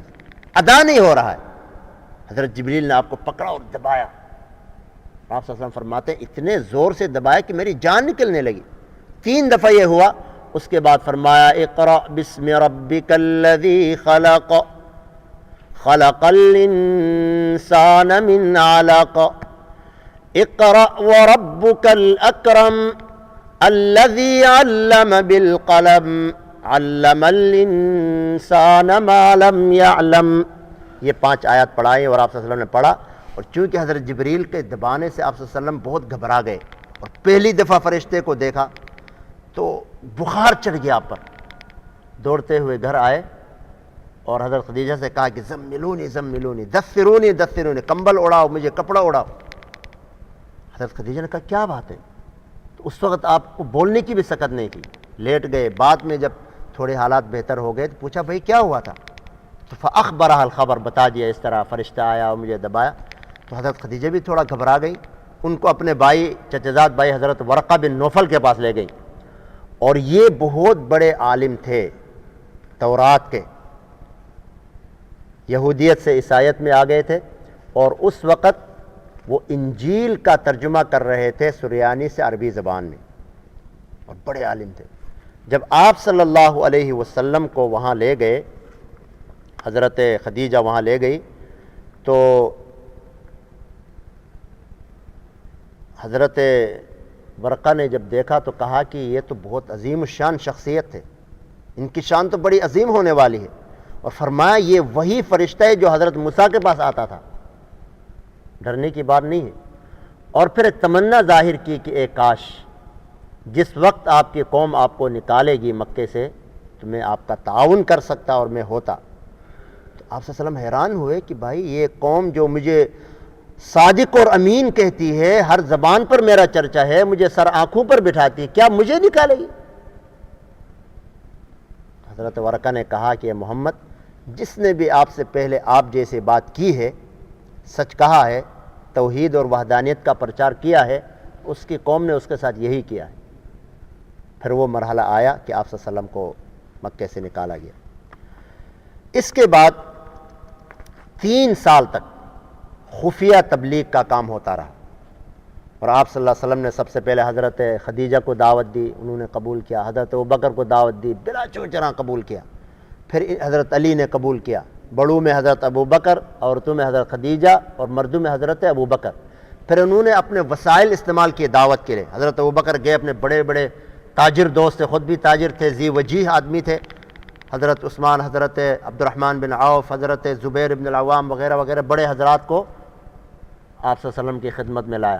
ادا نہیں ہو رہا ہے۔ حضرت جبریل نے آپ کو پکڑا اور دبایا۔ آپ صلی اللہ علیہ وسلم فرماتے ہیں اتنے زور سے دبایا کہ میری جان نکلنے لگی۔ 3 دفعہ یہ ہوا۔ اس کے بعد فرمایا اقرأ بسم ربک الذی خلق، خلق الانسان من علق، اقرأ وربک الاکرم الذی علم بالقلم، علم الانسان ما لم يعلم۔ یہ 5 آیات پڑھائے اور آپ صلی اللہ علیہ وسلم نے پڑھا، اور چونکہ حضرت جبریل کے دبانے سے آپ صلی اللہ علیہ وسلم بہت گھبرا گئے، اور پہلی دفعہ فرشتے کو دیکھا تو بخار چڑھ گیا آپ پر۔ دوڑتے ہوئے گھر آئے اور حضرت خدیجہ سے کہا کہ زملونی زملونی، دثرونی دثرونی، کمبل اڑاؤ، مجھے کپڑا اڑاؤ۔ حضرت خدیجہ نے کہا کیا بات ہے؟ تو اس وقت آپ کو بولنے کی بھی سکت نہیں تھی، لیٹ گئے۔ بعد میں جب تھوڑے حالات بہتر ہو گئے تو پوچھا بھائی کیا ہوا تھا؟ تو فأخبرها الخبر، بتا دیا اس طرح فرشتہ آیا اور مجھے دبایا۔ تو حضرت خدیجہ بھی تھوڑا گھبرا گئی، ان کو اپنے بھائی، چچزاد بھائی حضرت ورقہ بن نوفل کے پاس لے گئی، اور یہ بہت بڑے عالم تھے تورات کے، یہودیت سے عیسائیت میں آ گئے تھے، اور اس وقت وہ انجیل کا ترجمہ کر رہے تھے سریانی سے عربی زبان میں، اور بڑے عالم تھے۔ جب آپ صلی اللہ علیہ وسلم کو وہاں لے گئے، حضرت خدیجہ وہاں لے گئی، تو حضرت ورقہ نے جب دیکھا تو کہا کہ یہ تو بہت عظیم الشان شخصیت ہے، ان کی شان تو بڑی عظیم ہونے والی ہے، اور فرمایا یہ وہی فرشتہ ہے جو حضرت موسیٰ کے پاس آتا تھا، ڈرنے کی بات نہیں ہے۔ اور پھر ایک تمنا ظاہر کی کہ اے کاش جس وقت آپ کی قوم آپ کو نکالے گی مکے سے تو میں آپ کا تعاون کر سکتا اور میں ہوتا۔ تو آپ صلی اللہ علیہ وسلم حیران ہوئے کہ بھائی یہ قوم جو مجھے صادق اور امین کہتی ہے، ہر زبان پر میرا چرچا ہے، مجھے سر آنکھوں پر بٹھاتی ہے، کیا مجھے نکالے گی؟ حضرت ورقہ نے کہا کہ محمد جس نے بھی آپ سے پہلے آپ جیسے بات کی ہے، سچ کہا ہے، توحید اور وحدانیت کا پرچار کیا ہے، اس کی قوم نے اس کے ساتھ یہی کیا ہے۔ پھر وہ مرحلہ آیا کہ آپ صلی اللہ علیہ وسلم کو مکے سے نکالا گیا۔ اس کے بعد 3 سال تک خفیہ تبلیغ کا کام ہوتا رہا، اور آپ صلی اللہ علیہ وسلم نے سب سے پہلے حضرت خدیجہ کو دعوت دی، انہوں نے قبول کیا، حضرت ابوبکر کو دعوت دی، بلا چوچرا قبول کیا، پھر حضرت علی نے قبول کیا، بڑوں میں حضرت ابوبکر، عورتوں میں حضرت خدیجہ، اور مردوں میں حضرت ابوبکر۔ پھر انہوں نے اپنے وسائل استعمال کیے دعوت کے لیے۔ حضرت ابوبکر گئے، اپنے بڑے بڑے تاجر دوست تھے، خود بھی تاجر تھے، ذی وجیہ آدمی تھے، حضرت عثمان، حضرت عبد الرحمن بن عوف، حضرت زبیر بن العوام وغیرہ وغیرہ بڑے حضرات کو آپ صلی اللہ علیہ وسلم کی خدمت میں لایا۔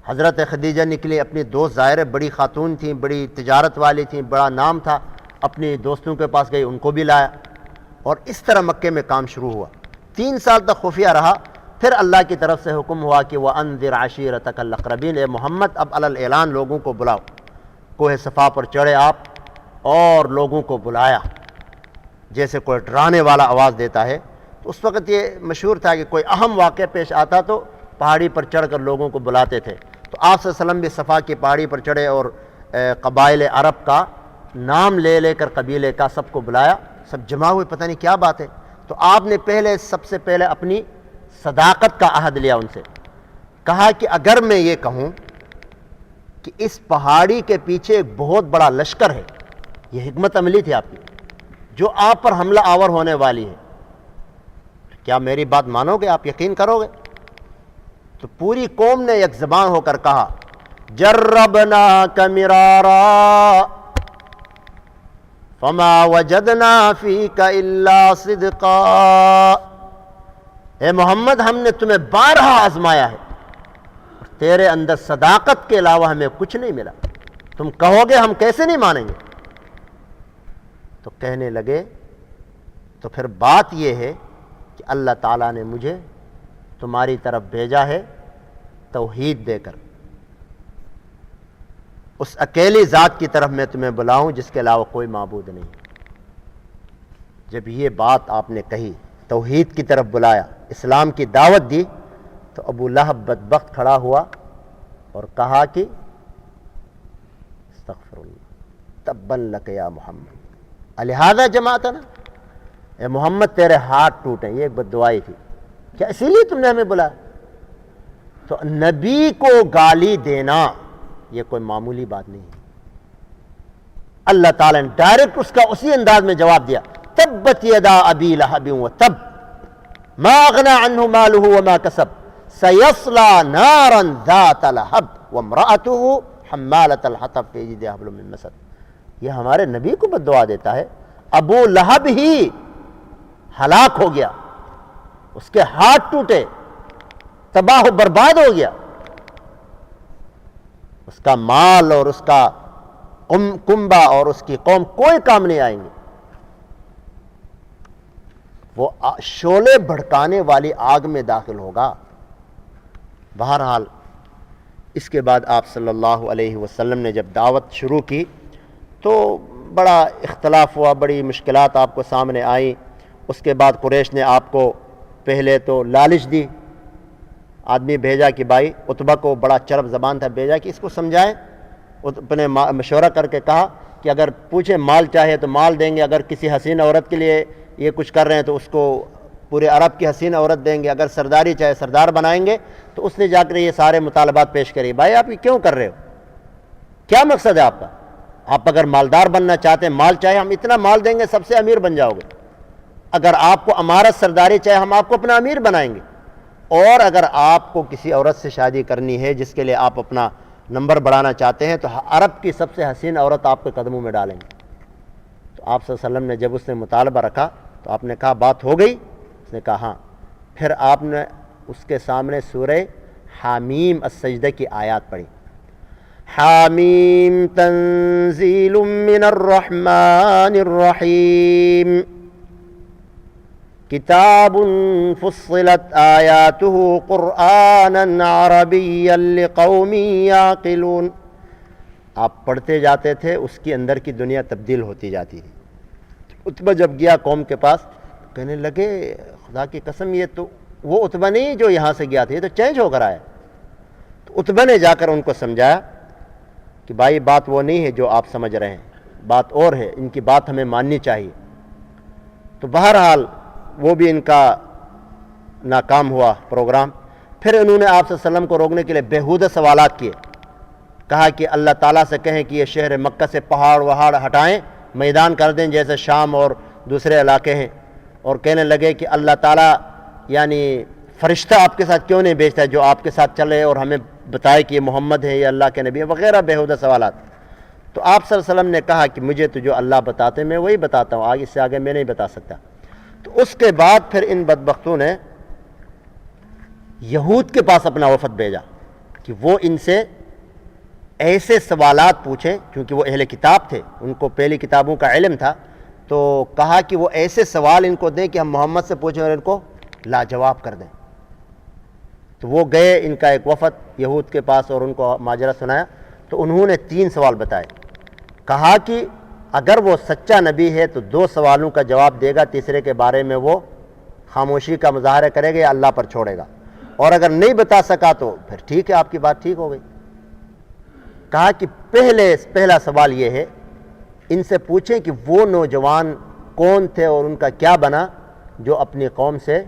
حضرت خدیجہ نکلی، اپنی دوست ظاہر بڑی خاتون تھیں، بڑی تجارت والی تھیں، بڑا نام تھا، اپنی دوستوں کے پاس گئی، ان کو بھی لایا، اور اس طرح مکے میں کام شروع ہوا۔ 3 سال تک خفیہ رہا۔ پھر اللہ کی طرف سے حکم ہوا کہ وَأَنذِرْ عَشِيرَتَكَ الْأَقْرَبِينَ، اے محمد اب علی الاعلان لوگوں کو بلاؤ۔ کوہ صفا پر چڑھے آپ اور لوگوں کو بلایا، جیسے کوئی ڈرانے والا آواز دیتا ہے۔ تو اس وقت یہ مشہور تھا کہ کوئی اہم واقعہ پیش آتا تو پہاڑی پر چڑھ کر لوگوں کو بلاتے تھے۔ تو آپ صلی اللہ علیہ وسلم بھی صفا کی پہاڑی پر چڑھے اور قبائل عرب کا نام لے لے کر قبیلے کا سب کو بلایا، سب جمع ہوئے، پتہ نہیں کیا بات ہے۔ تو آپ نے سب سے پہلے اپنی صداقت کا عہد لیا ان سے، کہا کہ اگر میں یہ کہوں کہ اس پہاڑی کے پیچھے ایک بہت بڑا لشکر ہے، یہ حکمت عملی تھی آپ کی، جو آپ پر حملہ آور ہونے والی ہے، کیا میری بات مانو گے، آپ یقین کرو گے؟ تو تو پوری قوم نے ایک زبان ہو کر کہا جربناک مرارا فما وجدنا فیک الا صدقا، اے محمد ہم نے تمہیں بارہا آزمایا ہے اور تیرے اندر صداقت کے علاوہ ہمیں کچھ نہیں ملا، تم کہو گے ہم کیسے نہیں مانیں گے؟ تو کہنے لگے تو پھر بات یہ ہے کہ اللہ تعالیٰ نے مجھے تمہاری طرف بھیجا ہے توحید دے کر، اس اکیلی ذات کی طرف میں تمہیں بلاؤں جس کے علاوہ کوئی معبود نہیں۔ جب یہ بات آپ نے کہی، توحید کی طرف بلایا، اسلام کی دعوت دی، تو ابو لہب بدبخت کھڑا ہوا اور کہا کہ استغفر اللہ تبا لک یا محمد الہذا جماعتنا، اے محمد تیرے ہاتھ ٹوٹیں، یہ ایک بد دعائی تھی، کیا اسی لیے تم نے ہمیں بلایا؟ تو نبی کو گالی دینا یہ کوئی معمولی بات نہیں ہے۔ اللہ تعالیٰ نے ڈائریکٹ اس کا اسی انداز میں جواب دیا، تبت یدا ابی لہب وتب ما اغنى عنه ماله وما كسب سيصلى نارا ذات لہب وامرأته حمالة الحطب في جيدها حبل من مسد۔ یہ ہمارے نبی کو بد دعا دیتا ہے۔ ابو لہب ہی ہلاک ہو گیا، اس کے ہاتھ ٹوٹے، تباہ و برباد ہو گیا، اس کا مال اور اس کا کنبہ اور اس کی قوم کوئی کام نہیں آئیں گے، وہ شعلے بھڑکانے والی آگ میں داخل ہوگا۔ بہرحال اس کے بعد آپ صلی اللہ علیہ وسلم نے جب دعوت شروع کی تو بڑا اختلاف ہوا، بڑی مشکلات آپ کو سامنے آئیں۔ اس کے بعد قریش نے آپ کو پہلے تو لالچ دی، آدمی بھیجا کہ بھائی عتبہ کو بڑا چرب زبان تھا، بھیجا کہ اس کو سمجھائیں۔ اپنے مشورہ کر کے کہا کہ اگر پوچھے مال چاہے تو مال دیں گے، اگر کسی حسین عورت کے لیے یہ کچھ کر رہے ہیں تو اس کو پورے عرب کی حسین عورت دیں گے، اگر سرداری چاہے سردار بنائیں گے۔ تو اس نے جا کر یہ سارے مطالبات پیش کری، بھائی آپ یہ کیوں کر رہے ہو؟ کیا مقصد ہے آپ کا؟ آپ اگر مالدار بننا چاہتے ہیں، مال چاہے ہم اتنا مال دیں گے سب سے امیر بن جاؤ گے، اگر آپ کو امارت سرداری چاہے ہم آپ کو اپنا امیر بنائیں گے، اور اگر آپ کو کسی عورت سے شادی کرنی ہے جس کے لیے آپ اپنا نمبر بڑھانا چاہتے ہیں تو عرب کی سب سے حسین عورت آپ کے قدموں میں ڈالیں گے۔ تو آپ صلی اللہ علیہ وسلم نے جب اس نے مطالبہ رکھا تو آپ نے کہا بات ہو گئی؟ اس نے کہا ہاں۔ پھر آپ نے اس کے سامنے سورہ حامیم السجدہ کی آیات پڑھی، حامیم تنزیل من الرحمن الرحیم کتاب فصلت آیاتہ قرآنا عربیا لقوم یعقلون۔ آپ پڑھتے جاتے تھے، اس کی اندر کی دنیا تبدیل ہوتی جاتی تھی۔ عتبہ جب گیا قوم کے پاس کہنے لگے خدا کی قسم یہ تو وہ عتبہ نہیں جو یہاں سے گیا تھا، یہ تو چینج ہو کر آیا۔ تو عتبہ نے جا کر ان کو سمجھایا کہ بھائی بات وہ نہیں ہے جو آپ سمجھ رہے ہیں، بات اور ہے، ان کی بات ہمیں ماننی چاہیے۔ تو بہرحال وہ بھی ان کا ناکام ہوا پروگرام۔ پھر انہوں نے آپ صلی اللہ علیہ وسلم کو روکنے کے لیے بیہودہ سوالات کیے، کہا کہ اللہ تعالیٰ سے کہیں کہ یہ شہر مکہ سے پہاڑ وہاڑ ہٹائیں، میدان کر دیں جیسے شام اور دوسرے علاقے ہیں، اور کہنے لگے کہ اللہ تعالیٰ یعنی فرشتہ آپ کے ساتھ کیوں نہیں بھیجتا ہے جو آپ کے ساتھ چلے اور ہمیں بتائے کہ یہ محمد ہے، یہ اللہ کے نبی ہے، وغیرہ بیہودہ سوالات۔ تو آپ صلی اللہ علیہ وسلم نے کہا کہ مجھے تو جو اللہ بتاتے ہیں میں وہی بتاتا ہوں، آگے اس سے آگے میں نہیں بتا سکتا۔ تو اس کے بعد پھر ان بدبختوں نے یہود کے پاس اپنا وفد بھیجا کہ وہ ان سے ایسے سوالات پوچھیں، کیونکہ وہ اہل کتاب تھے، ان کو پہلی کتابوں کا علم تھا، تو کہا کہ وہ ایسے سوال ان کو دیں کہ ہم محمد سے پوچھیں اور ان کو لاجواب کر دیں۔ تو وہ گئے ان کا ایک وفد یہود کے پاس اور ان کو ماجرا سنایا، تو انہوں نے 3 سوال بتائے۔ کہا کہ اگر وہ سچا نبی ہے تو 2 سوالوں کا جواب دے گا، تیسرے کے بارے میں وہ خاموشی کا مظاہرہ کرے گا یا اللہ پر چھوڑے گا، اور اگر نہیں بتا سکا تو پھر ٹھیک ہے، آپ کی بات ٹھیک ہو گئی۔ کہا کہ پہلا سوال یہ ہے، ان سے پوچھیں کہ وہ نوجوان کون تھے اور ان کا کیا بنا جو اپنی قوم سے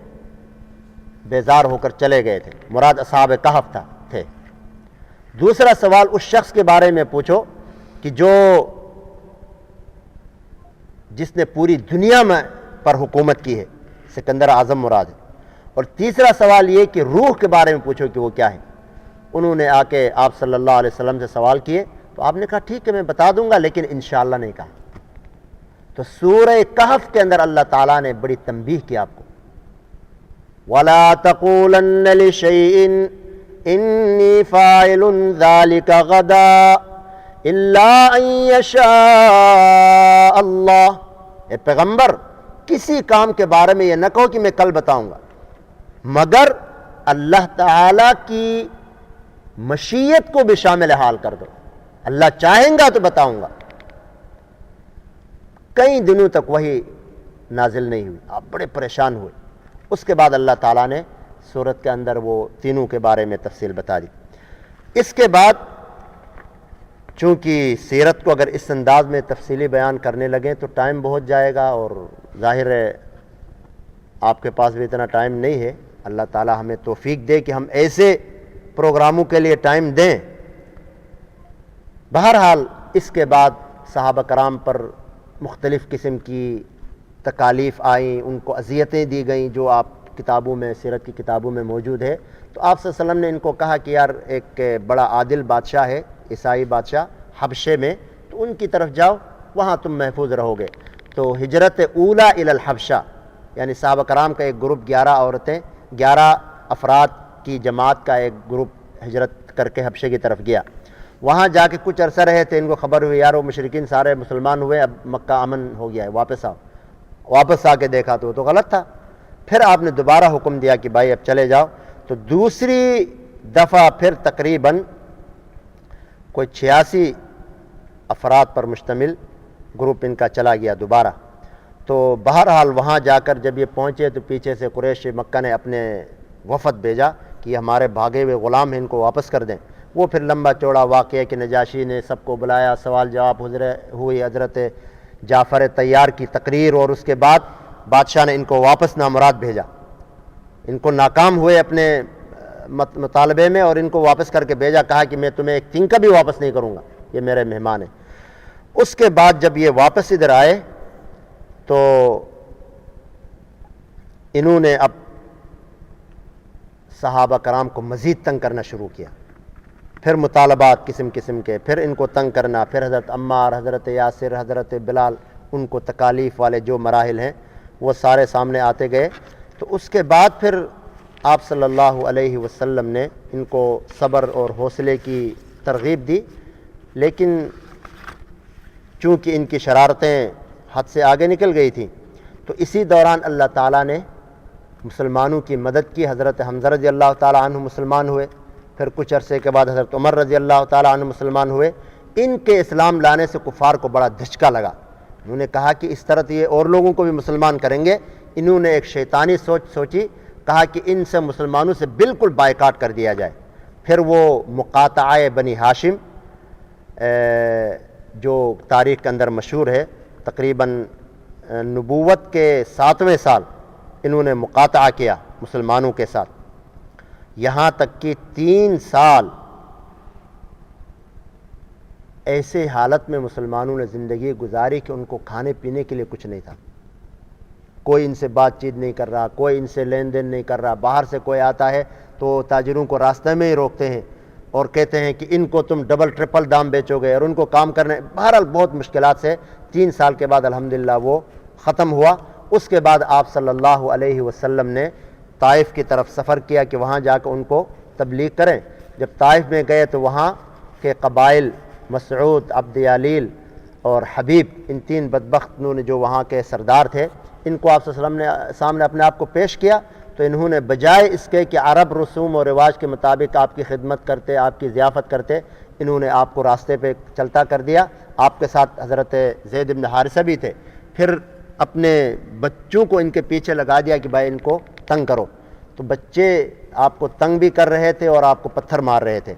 بیزار ہو کر چلے گئے تھے، مراد اصحاب کہف تھے۔ دوسرا سوال اس شخص کے بارے میں پوچھو کہ جس نے پوری دنیا میں پر حکومت کی ہے، سکندر اعظم مراد ہے، اور تیسرا سوال یہ کہ روح کے بارے میں پوچھو کہ وہ کیا ہے۔ انہوں نے آ کے آپ صلی اللہ علیہ وسلم سے سوال کیے تو آپ نے کہا ٹھیک ہے میں بتا دوں گا، لیکن انشاءاللہ نہیں کہا۔ تو سورہ کہف کے اندر اللہ تعالیٰ نے بڑی تنبیہ کی آپ کو، وَلَا تَقُولَنَّ لِشَيْءٍ إِنِّي فَاعِلٌ ذَلِكَ غَدًا إِلَّا أَن يَشَاءَ اللَّهُ۔ اے پیغمبر کسی کام کے بارے میں یہ نہ کہو کہ میں کل بتاؤں گا، مگر اللہ تعالیٰ کی مشیت کو بھی شامل حال کر دو، اللہ چاہیں گا تو بتاؤں گا۔ کئی دنوں تک وہی نازل نہیں ہوئی، آپ بڑے پریشان ہوئے۔ اس کے بعد اللہ تعالیٰ نے سورت کے اندر وہ تینوں کے بارے میں تفصیل بتا دی۔ اس کے بعد چونکہ سیرت کو اگر اس انداز میں تفصیلی بیان کرنے لگیں تو ٹائم بہت جائے گا، اور ظاہر ہے آپ کے پاس بھی اتنا ٹائم نہیں ہے۔ اللہ تعالیٰ ہمیں توفیق دے کہ ہم ایسے پروگراموں کے لیے ٹائم دیں۔ بہرحال اس کے بعد صحابہ کرام پر مختلف قسم کی تکالیف آئیں، ان کو اذیتیں دی گئیں جو آپ کتابوں میں، سیرت کی کتابوں میں موجود ہے۔ تو آپ صلی اللہ علیہ وسلم نے ان کو کہا کہ یار ایک بڑا عادل بادشاہ ہے، عیسائی بادشاہ حبشے میں، تو ان کی طرف جاؤ، وہاں تم محفوظ رہو گے۔ تو ہجرت اولا الی الحبشہ، یعنی صحابہ کرام کا ایک گروپ 11 عورتیں، 11 افراد کی جماعت کا ایک گروپ ہجرت کر کے حبشے کی طرف گیا۔ وہاں جا کے کچھ عرصہ رہے تھے، ان کو خبر ہوئی یار وہ مشرکین سارے مسلمان ہوئے، اب مکہ امن ہو گیا ہے، واپس آؤ۔ واپس آ کے دیکھا تو وہ تو غلط تھا۔ پھر آپ نے دوبارہ حکم دیا کہ بھائی اب چلے جاؤ۔ تو دوسری دفعہ پھر تقریباً کوئی 86 افراد پر مشتمل گروپ ان کا چلا گیا دوبارہ۔ تو بہرحال وہاں جا کر جب یہ پہنچے تو پیچھے سے قریش مکہ نے اپنے وفد بھیجا کہ یہ ہمارے بھاگے ہوئے غلام ہیں، ان کو واپس کر دیں۔ وہ پھر لمبا چوڑا واقعہ کہ نجاشی نے سب کو بلایا، سوال جواب ہوئی، حضرت جعفر طیار کی تقریر، اور اس کے بعد بادشاہ نے ان کو واپس نامراد بھیجا۔ ان کو ناکام ہوئے اپنے مطالبے میں اور ان کو واپس کر کے بھیجا، کہا کہ میں تمہیں ایک تنکا بھی واپس نہیں کروں گا، یہ میرے مہمان ہیں۔ اس کے بعد جب یہ واپس ادھر آئے تو انہوں نے اب صحابہ کرام کو مزید تنگ کرنا شروع کیا، پھر مطالبات قسم قسم کے، پھر ان کو تنگ کرنا، پھر حضرت عمار، حضرت یاسر، حضرت بلال، ان کو تکالیف والے جو مراحل ہیں وہ سارے سامنے آتے گئے۔ تو اس کے بعد پھر آپ صلی اللہ علیہ وسلم نے ان کو صبر اور حوصلے کی ترغیب دی، لیکن چونکہ ان کی شرارتیں حد سے آگے نکل گئی تھیں تو اسی دوران اللہ تعالیٰ نے مسلمانوں کی مدد کی۔ حضرت حمزہ رضی اللہ تعالیٰ عنہ مسلمان ہوئے، پھر کچھ عرصے کے بعد حضرت عمر رضی اللہ تعالیٰ عنہ مسلمان ہوئے۔ ان کے اسلام لانے سے کفار کو بڑا دھچکا لگا، انہوں نے کہا کہ اس طرح یہ اور لوگوں کو بھی مسلمان کریں گے۔ انہوں نے ایک شیطانی سوچی، کہا کہ ان سے مسلمانوں سے بالکل بائیکاٹ کر دیا جائے۔ پھر وہ مقاطعہ بنی ہاشم جو تاریخ کے اندر مشہور ہے، تقریباً نبوت کے 7ویں سال انہوں نے مقاطعہ کیا مسلمانوں کے ساتھ، یہاں تک کہ 3 سال ایسے حالت میں مسلمانوں نے زندگی گزاری کہ ان کو کھانے پینے کے لیے کچھ نہیں تھا، کوئی ان سے بات چیت نہیں کر رہا، کوئی ان سے لین دین نہیں کر رہا۔ باہر سے کوئی آتا ہے تو تاجروں کو راستے میں ہی روکتے ہیں اور کہتے ہیں کہ ان کو تم ڈبل ٹرپل دام بیچو گے، اور ان کو کام کرنے، بہرحال بہت مشکلات سے 3 سال کے بعد الحمدللہ وہ ختم ہوا۔ اس کے بعد آپ صلی اللہ علیہ وسلم نے طائف کی طرف سفر کیا کہ وہاں جا کے ان کو تبلیغ کریں۔ جب طائف میں گئے تو وہاں کے قبائل مسعود، عبد یالیل اور حبیب، ان 3 بدبختوں نے جو وہاں کے سردار تھے، ان کو آپ صلی اللہ علیہ وسلم نے سامنے اپنے آپ کو پیش کیا، تو انہوں نے بجائے اس کے کہ عرب رسوم اور رواج کے مطابق آپ کی خدمت کرتے، آپ کی ضیافت کرتے، انہوں نے آپ کو راستے پہ چلتا کر دیا۔ آپ کے ساتھ حضرت زید بن حارثہ بھی تھے، پھر اپنے بچوں کو ان کے پیچھے لگا دیا کہ بھائی ان کو تنگ کرو، تو بچے آپ کو تنگ بھی کر رہے تھے اور آپ کو پتھر مار رہے تھے۔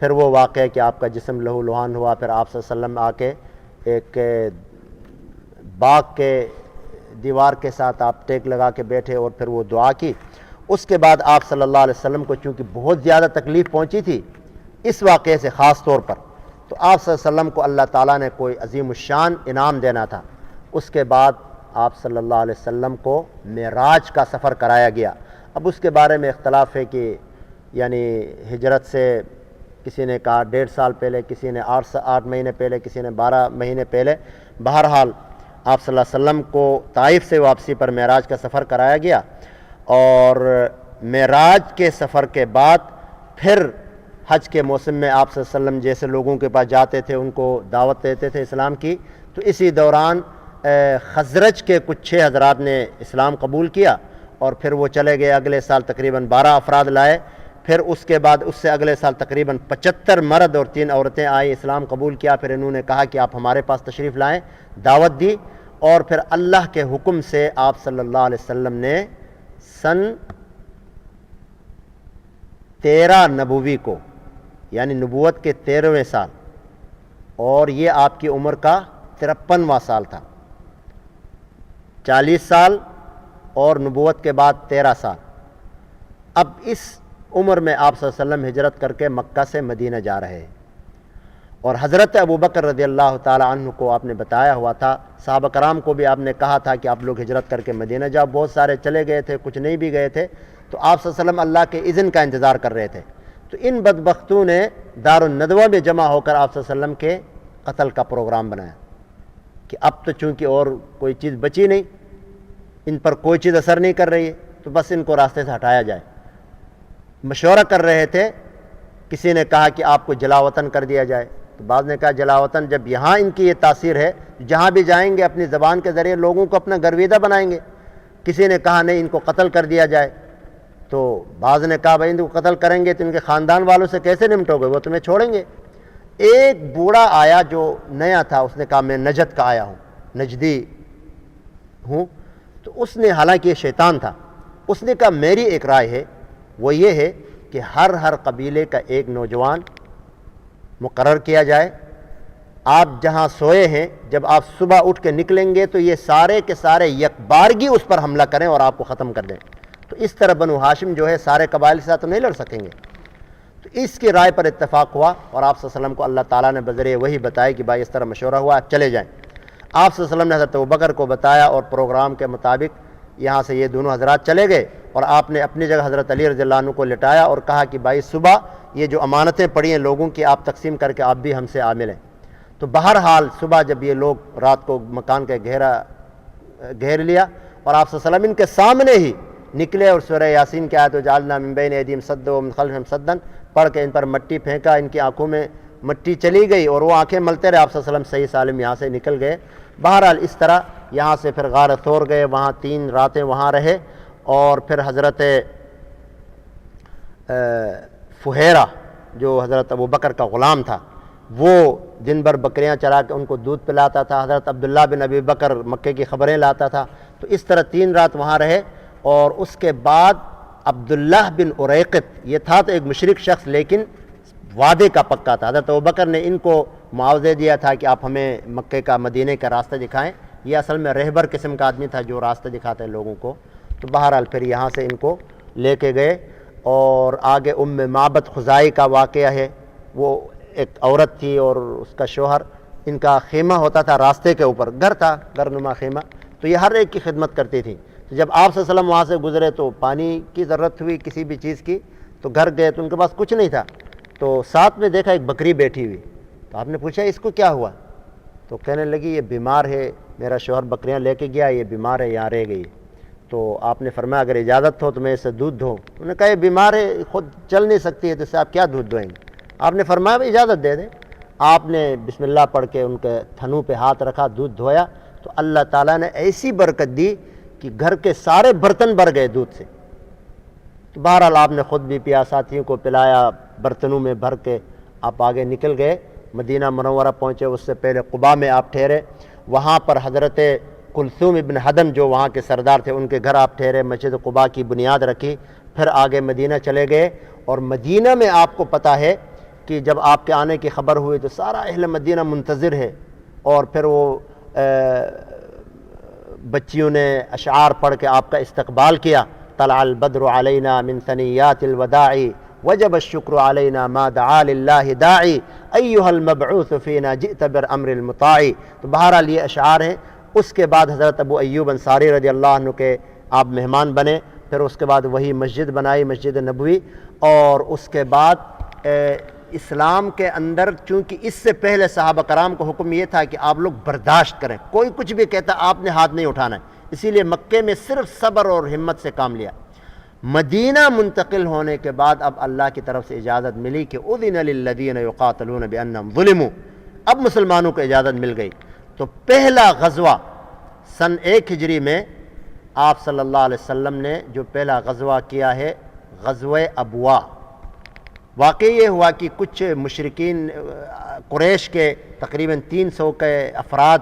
پھر وہ واقعہ کہ آپ کا جسم لہو لہان ہوا، پھر آپ صلی اللہ علیہ وسلم آ کے ایک باغ کے دیوار کے ساتھ آپ ٹیک لگا کے بیٹھے اور پھر وہ دعا کی۔ اس کے بعد آپ صلی اللہ علیہ وسلم کو چونکہ بہت زیادہ تکلیف پہنچی تھی اس واقعے سے خاص طور پر، تو آپ صلی اللہ علیہ وسلم کو اللہ تعالیٰ نے کوئی عظیم الشان انعام دینا تھا۔ اس کے بعد آپ صلی اللہ علیہ وسلم کو معراج کا سفر کرایا گیا۔ اب اس کے بارے میں اختلاف ہے کہ یعنی ہجرت سے کسی نے کہا 1.5 سال پہلے، کسی نے 8 مہینے پہلے، کسی نے 12 مہینے پہلے. بہرحال آپ صلی اللہ علیہ وسلم کو طائف سے واپسی پر معراج کا سفر کرایا گیا، اور معراج کے سفر کے بعد پھر حج کے موسم میں آپ صلی اللہ علیہ وسلم جیسے لوگوں کے پاس جاتے تھے، ان کو دعوت دیتے تھے اسلام کی. تو اسی دوران خزرج کے کچھ 6 حضرات نے اسلام قبول کیا، اور پھر وہ چلے گئے. اگلے سال تقریباً 12 افراد لائے. پھر اس کے بعد اس سے اگلے سال تقریباً 75 مرد اور 3 عورتیں آئی، اسلام قبول کیا. پھر انہوں نے کہا کہ آپ ہمارے پاس تشریف لائیں، دعوت دی. اور پھر اللہ کے حکم سے آپ صلی اللہ علیہ وسلم نے سن 13 نبوی کو، یعنی نبوت کے 13ویں سال، اور یہ آپ کی عمر کا 53واں سال تھا. 40 سال اور نبوت کے بعد 13 سال. اب اس عمر میں آپ صلی اللہ علیہ وسلم ہجرت کر کے مکہ سے مدینہ جا رہے ہیں. اور حضرت ابوبکر رضی اللہ تعالی عنہ کو آپ نے بتایا ہوا تھا، صحابہ کرام کو بھی آپ نے کہا تھا کہ آپ لوگ ہجرت کر کے مدینہ جاؤ. بہت سارے چلے گئے تھے، کچھ نہیں بھی گئے تھے. تو آپ صلی اللہ علیہ وسلم اللہ کے اذن کا انتظار کر رہے تھے. تو ان بدبختوں نے دار الندوہ میں جمع ہو کر آپ صلی اللہ علیہ وسلم کے قتل کا پروگرام بنایا کہ اب تو چونکہ اور کوئی چیز بچی نہیں، ان پر کوئی چیز اثر نہیں کر رہی ہے، تو بس ان کو راستے سے ہٹایا جائے. مشورہ کر رہے تھے. کسی نے کہا کہ آپ کو جلا وطن کر دیا جائے، تو بعض نے کہا جلا وطن جب یہاں ان کی یہ تاثیر ہے، جہاں بھی جائیں گے اپنی زبان کے ذریعے لوگوں کو اپنا گرویدہ بنائیں گے. کسی نے کہا نہیں، ان کو قتل کر دیا جائے. تو بعض نے کہا بھائی ان کو قتل کریں گے تو ان کے خاندان والوں سے کیسے نمٹو گے، وہ تمہیں چھوڑیں گے. ایک بوڑھا آیا جو نیا تھا، اس نے کہا میں نجد کا آیا ہوں، نجدی ہوں. تو اس نے، حالانکہ یہ شیطان تھا، اس نے کہا میری ایک رائے ہے، وہ یہ ہے کہ ہر قبیلے کا ایک نوجوان مقرر کیا جائے. آپ جہاں سوئے ہیں جب آپ صبح اٹھ کے نکلیں گے تو یہ سارے کے سارے یکبارگی اس پر حملہ کریں اور آپ کو ختم کر دیں. تو اس طرح بنو ہاشم جو ہے سارے قبائل کے ساتھ تو نہیں لڑ سکیں گے. تو اس کی رائے پر اتفاق ہوا، اور آپ صلی اللہ علیہ وسلم کو اللہ تعالیٰ نے بذریعہ وہی بتایا کہ بھائی اس طرح مشورہ ہوا، آپ چلے جائیں. آپ صلی اللہ علیہ وسلم نے حضرت ابوبکر کو بتایا، اور پروگرام کے مطابق یہاں سے یہ دونوں حضرات چلے گئے. اور آپ نے اپنی جگہ حضرت علی رضی اللہ عنہ کو لٹایا اور کہا کہ بھائی صبح یہ جو امانتیں پڑی ہیں لوگوں کی، آپ تقسیم کر کے آپ بھی ہم سے عامل ہیں. تو بہرحال صبح جب یہ لوگ رات کو مکان کا گھیر لیا، اور آپ صلی اللہ علیہ وسلم ان کے سامنے ہی نکلے اور سورہ یاسین کی آیت وجعلنا من بین ایدیہم سدا ومن خلفہم سدا پڑھ کے ان پر مٹی پھینکا. ان کی آنکھوں میں مٹی چلی گئی اور وہ آنکھیں ملتے رہے. آپ صلی اللہ علیہ وسلم صحیح سالم یہاں سے نکل گئے. بہرحال اس طرح یہاں سے پھر غار ثور گئے، وہاں 3 راتیں وہاں رہے. اور پھر حضرت فہیرہ جو حضرت ابوبکر کا غلام تھا، وہ دن بھر بکریاں چرا کے ان کو دودھ پلاتا تھا. حضرت عبداللہ بن ابی بکر مکے کی خبریں لاتا تھا. تو اس طرح 3 رات وہاں رہے. اور اس کے بعد عبداللہ بن اریقط، یہ تھا تو ایک مشرک شخص لیکن وعدے کا پکا تھا. حضرت ابوبکر نے ان کو معاوضے دیا تھا کہ آپ ہمیں مکے کا مدینے کا راستہ دکھائیں. یہ اصل میں رہبر قسم کا آدمی تھا جو راستہ دکھاتا ہے لوگوں کو. تو بہرحال پھر یہاں سے ان کو لے کے گئے. اور آگے معبد خزائی کا واقعہ ہے. وہ ایک عورت تھی اور اس کا شوہر، ان کا خیمہ ہوتا تھا راستے کے اوپر، گھر تھا، گھر نما خیمہ. تو یہ ہر ایک کی خدمت کرتی تھی. تو جب آپ صلی اللہ علیہ وسلم وہاں سے گزرے تو پانی کی ضرورت ہوئی کسی بھی چیز کی، تو گھر گئے تو ان کے پاس کچھ نہیں تھا. تو ساتھ میں دیکھا ایک بکری بیٹھی ہوئی. تو آپ نے پوچھا اس کو کیا ہوا؟ تو کہنے لگی یہ بیمار ہے، میرا شوہر بکریاں لے کے گیا، یہ بیمار ہے، یہاں رہ گئی. تو آپ نے فرمایا اگر اجازت ہو تو میں اسے دودھ دوں. انہوں نے کہا یہ بیمار ہے، خود چل نہیں سکتی ہے، تو اس سے آپ کیا دودھ دوئیں گے؟ آپ نے فرمایا اجازت دے دیں. آپ نے بسم اللہ پڑھ کے ان کے تھنوں پہ ہاتھ رکھا، دودھ دھویا. تو اللہ تعالیٰ نے ایسی برکت دی کہ گھر کے سارے برتن بھر گئے دودھ سے. تو بہرحال آپ نے خود بھی پیا، ساتھیوں کو پلایا، برتنوں میں بھر کے آپ آگے نکل گئے. مدینہ منورہ پہنچے. اس سے پہلے قباء میں آپ ٹھہرے. وہاں پر حضرت کلثوم ابن حدم جو وہاں کے سردار تھے ان کے گھر آپ ٹھہرے، مسجد قباء کی بنیاد رکھی. پھر آگے مدینہ چلے گئے. اور مدینہ میں آپ کو پتہ ہے کہ جب آپ کے آنے کی خبر ہوئی تو سارا اہل مدینہ منتظر ہے. اور پھر وہ بچیوں نے اشعار پڑھ کے آپ کا استقبال کیا. طلع البدر علینا من ثنیات الوداع وجب الشکر علینا ما دعا للہ داعی ایہا المبعوث فینا جئت بالامر المطاع. تو بہرحال یہ اشعار ہیں. اس کے بعد حضرت ابو ایوب انصاری رضی اللہ عنہ کے آپ مہمان بنے. پھر اس کے بعد وہی مسجد بنائی، مسجد نبوی، اور اس کے بعد اسلام کے اندر چونکہ اس سے پہلے صحابہ کرام کو حکم یہ تھا کہ آپ لوگ برداشت کریں، کوئی کچھ بھی کہتا آپ نے ہاتھ نہیں اٹھانا ہے، اسی لیے مکے میں صرف صبر اور ہمت سے کام لیا۔ مدینہ منتقل ہونے کے بعد اب اللہ کی طرف سے اجازت ملی کہ اذن للذین یقاتلون بانہم ظلموا، اب مسلمانوں کو اجازت مل گئی۔ تو پہلا غزوہ سن 1 ہجری میں آپ صلی اللہ علیہ وسلم نے جو پہلا غزوہ کیا ہے غزوہ ابوا۔ واقعی یہ ہوا کہ کچھ مشرکین قریش کے تقریباً 300 کے افراد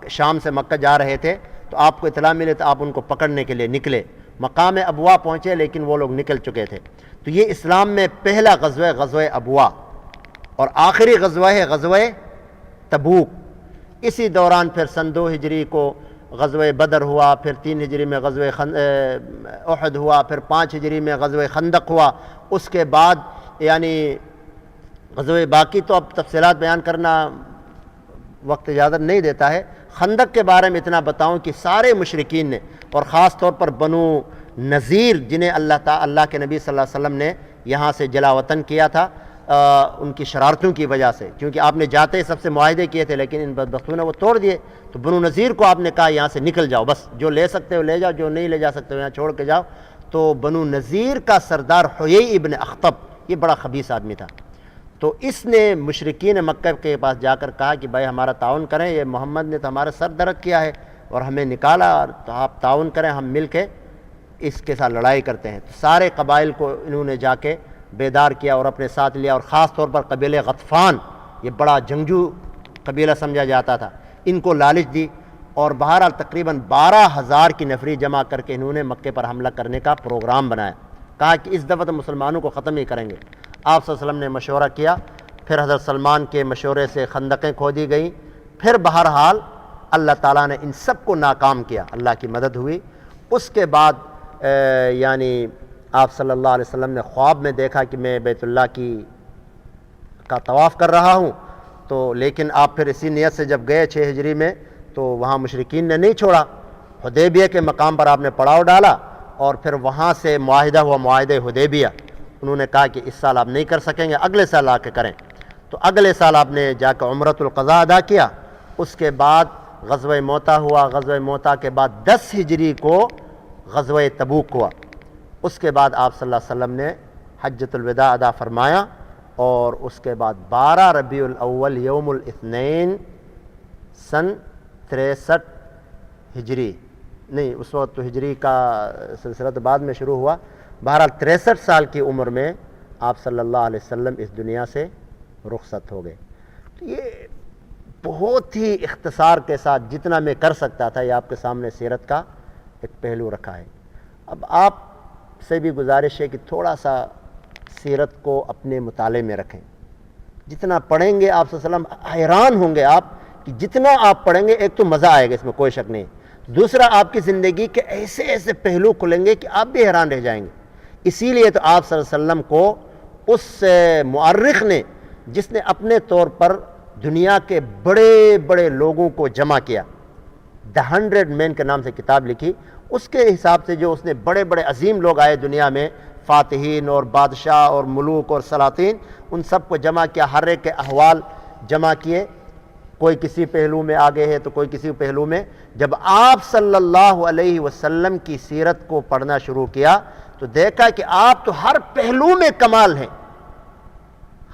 شام سے مکہ جا رہے تھے، تو آپ کو اطلاع ملے تو آپ ان کو پکڑنے کے لیے نکلے، مقام ابوا پہنچے لیکن وہ لوگ نکل چکے تھے۔ تو یہ اسلام میں پہلا غزوہ ابوا، اور آخری غزوہ ہے غزوہ تبوک۔ اسی دوران پھر سن 2 ہجری کو غزوہ بدر ہوا، پھر 3 ہجری میں غزوہ احد ہوا، پھر 5 ہجری میں غزوہ خندق ہوا۔ اس کے بعد یعنی غزوہ باقی تو اب تفصیلات بیان کرنا وقت اجازت نہیں دیتا ہے۔ خندق کے بارے میں اتنا بتاؤں کہ سارے مشرکین نے، اور خاص طور پر بنو نذیر جنہیں اللہ کے نبی صلی اللہ علیہ وسلم نے یہاں سے جلا وطن کیا تھا ان کی شرارتوں کی وجہ سے، کیونکہ آپ نے جاتے سب سے معاہدے کیے تھے لیکن ان بدبختوں نے وہ توڑ دیے، تو بنو نذیر کو آپ نے کہا یہاں سے نکل جاؤ، بس جو لے سکتے ہو لے جاؤ، جو نہیں لے جا سکتے ہو یہاں چھوڑ کے جاؤ۔ تو بنو نذیر کا سردار حیی ابن اخطب یہ بڑا خبیث آدمی تھا، تو اس نے مشرکین مکہ کے پاس جا کر کہا کہ بھائی ہمارا تعاون کریں، یہ محمد نے تو ہمارا سر درد کیا ہے اور ہمیں نکالا، اور تو آپ تعاون کریں، ہم مل کے اس کے ساتھ لڑائی کرتے ہیں۔ تو سارے قبائل کو انہوں نے جا کے بیدار کیا اور اپنے ساتھ لیا، اور خاص طور پر قبیلہ غطفان، یہ بڑا جنگجو قبیلہ سمجھا جاتا تھا، ان کو لالچ دی، اور بہرحال تقریباً 12,000 کی نفری جمع کر کے انہوں نے مکے پر حملہ کرنے کا پروگرام بنایا، کہا کہ اس دفعہ تو مسلمانوں کو ختم ہی کریں گے۔ آپ صلی اللہ علیہ وسلم نے مشورہ کیا، پھر حضرت سلمان کے مشورے سے خندقیں کھودی گئیں، پھر بہرحال اللہ تعالیٰ نے ان سب کو ناکام کیا، اللہ کی مدد ہوئی۔ اس کے بعد یعنی آپ صلی اللہ علیہ وسلم نے خواب میں دیکھا کہ میں بیت اللہ کا طواف کر رہا ہوں، تو لیکن آپ پھر اسی نیت سے جب گئے 6 ہجری میں تو وہاں مشرکین نے نہیں چھوڑا، حدیبیہ کے مقام پر آپ نے پڑاؤ ڈالا، اور پھر وہاں سے معاہدہ ہوا، معاہدہ حدیبیہ۔ انہوں نے کہا کہ اس سال آپ نہیں کر سکیں گے، اگلے سال آ کے کریں، تو اگلے سال آپ نے جا کے عمرۃ القضاء ادا کیا۔ اس کے بعد غزوہ موتا ہوا، غزوہ موتا کے بعد 10 ہجری کو غزوہ تبوک ہوا۔ اس کے بعد آپ صلی اللہ علیہ وسلم نے حجۃ الوداع ادا فرمایا، اور اس کے بعد 12 ربیع الاول یوم الاثنین سن 63 ہجری، نہیں اس وقت تو ہجری کا سلسلہ تو بعد میں شروع ہوا، بہرحال 63 سال کی عمر میں آپ صلی اللہ علیہ وسلم اس دنیا سے رخصت ہو گئے۔ تو یہ بہت ہی اختصار کے ساتھ جتنا میں کر سکتا تھا یہ آپ کے سامنے سیرت کا ایک پہلو رکھا ہے۔ اب آپ سے بھی گزارش ہے کہ تھوڑا سا سیرت کو اپنے مطالعے میں رکھیں، جتنا پڑھیں گے آپ صلی اللہ علیہ وسلم حیران ہوں گے آپ کہ جتنا آپ پڑھیں گے، ایک تو مزہ آئے گا اس میں کوئی شک نہیں، دوسرا آپ کی زندگی کے ایسے ایسے پہلو کھلیں گے کہ آپ بھی حیران رہ جائیں گے۔ اسی لیے تو آپ صلی اللہ علیہ وسلم کو اس مورخ نے جس نے اپنے طور پر دنیا کے بڑے بڑے لوگوں کو جمع کیا، The 100 Men کے نام سے کتاب لکھی، اس کے حساب سے جو اس نے بڑے بڑے عظیم لوگ آئے دنیا میں، فاتحین اور بادشاہ اور ملوک اور سلاطین، ان سب کو جمع کیا، ہر ایک کے احوال جمع کیے، کوئی کسی پہلو میں آگے ہے تو کوئی کسی پہلو میں۔ جب آپ صلی اللہ علیہ وسلم کی سیرت کو پڑھنا شروع کیا تو دیکھا کہ آپ تو ہر پہلو میں کمال ہیں،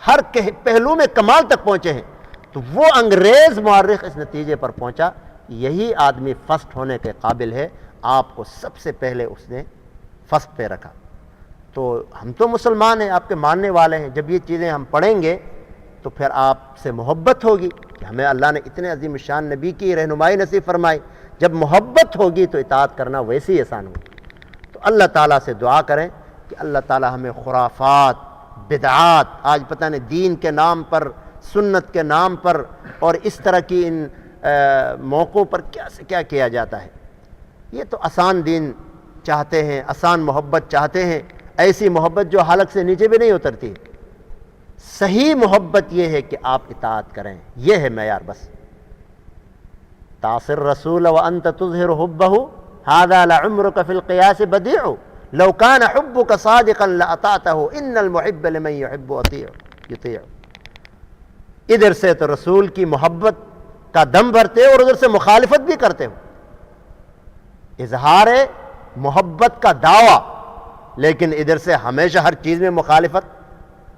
ہر پہلو میں کمال تک پہنچے ہیں، تو وہ انگریز مورخ اس نتیجے پر پہنچا یہی آدمی فرسٹ ہونے کے قابل ہے، آپ کو سب سے پہلے اس نے فرسٹ پہ رکھا۔ تو ہم تو مسلمان ہیں، آپ کے ماننے والے ہیں، جب یہ چیزیں ہم پڑھیں گے تو پھر آپ سے محبت ہوگی کہ ہمیں اللہ نے اتنے عظیم الشان نبی کی رہنمائی نصیب فرمائی، جب محبت ہوگی تو اطاعت کرنا ویسے ہی آسان ہوگی۔ تو اللہ تعالیٰ سے دعا کریں کہ اللہ تعالیٰ ہمیں خرافات، بدعات، آج پتہ نہیں دین کے نام پر، سنت کے نام پر اور اس طرح کی ان موقعوں پر کیا سے کیا کیا جاتا ہے۔ یہ تو آسان دین چاہتے ہیں، آسان محبت چاہتے ہیں، ایسی محبت جو حلق سے نیچے بھی نہیں اترتی۔ صحیح محبت یہ ہے کہ آپ اطاعت کریں، یہ ہے معیار بس۔ تعصر رسول وانت تظہر حبہ ھذا لعمرک فی القیاس بدیع لو کان حبک صادقا لأطعتہ ان المحب لمن یحب یطیع. ادھر سے تو رسول کی محبت کا دم بھرتے ہو اور ادھر سے مخالفت بھی کرتے ہو. اظہار محبت کا دعویٰ لیکن ادھر سے ہمیشہ ہر چیز میں مخالفت،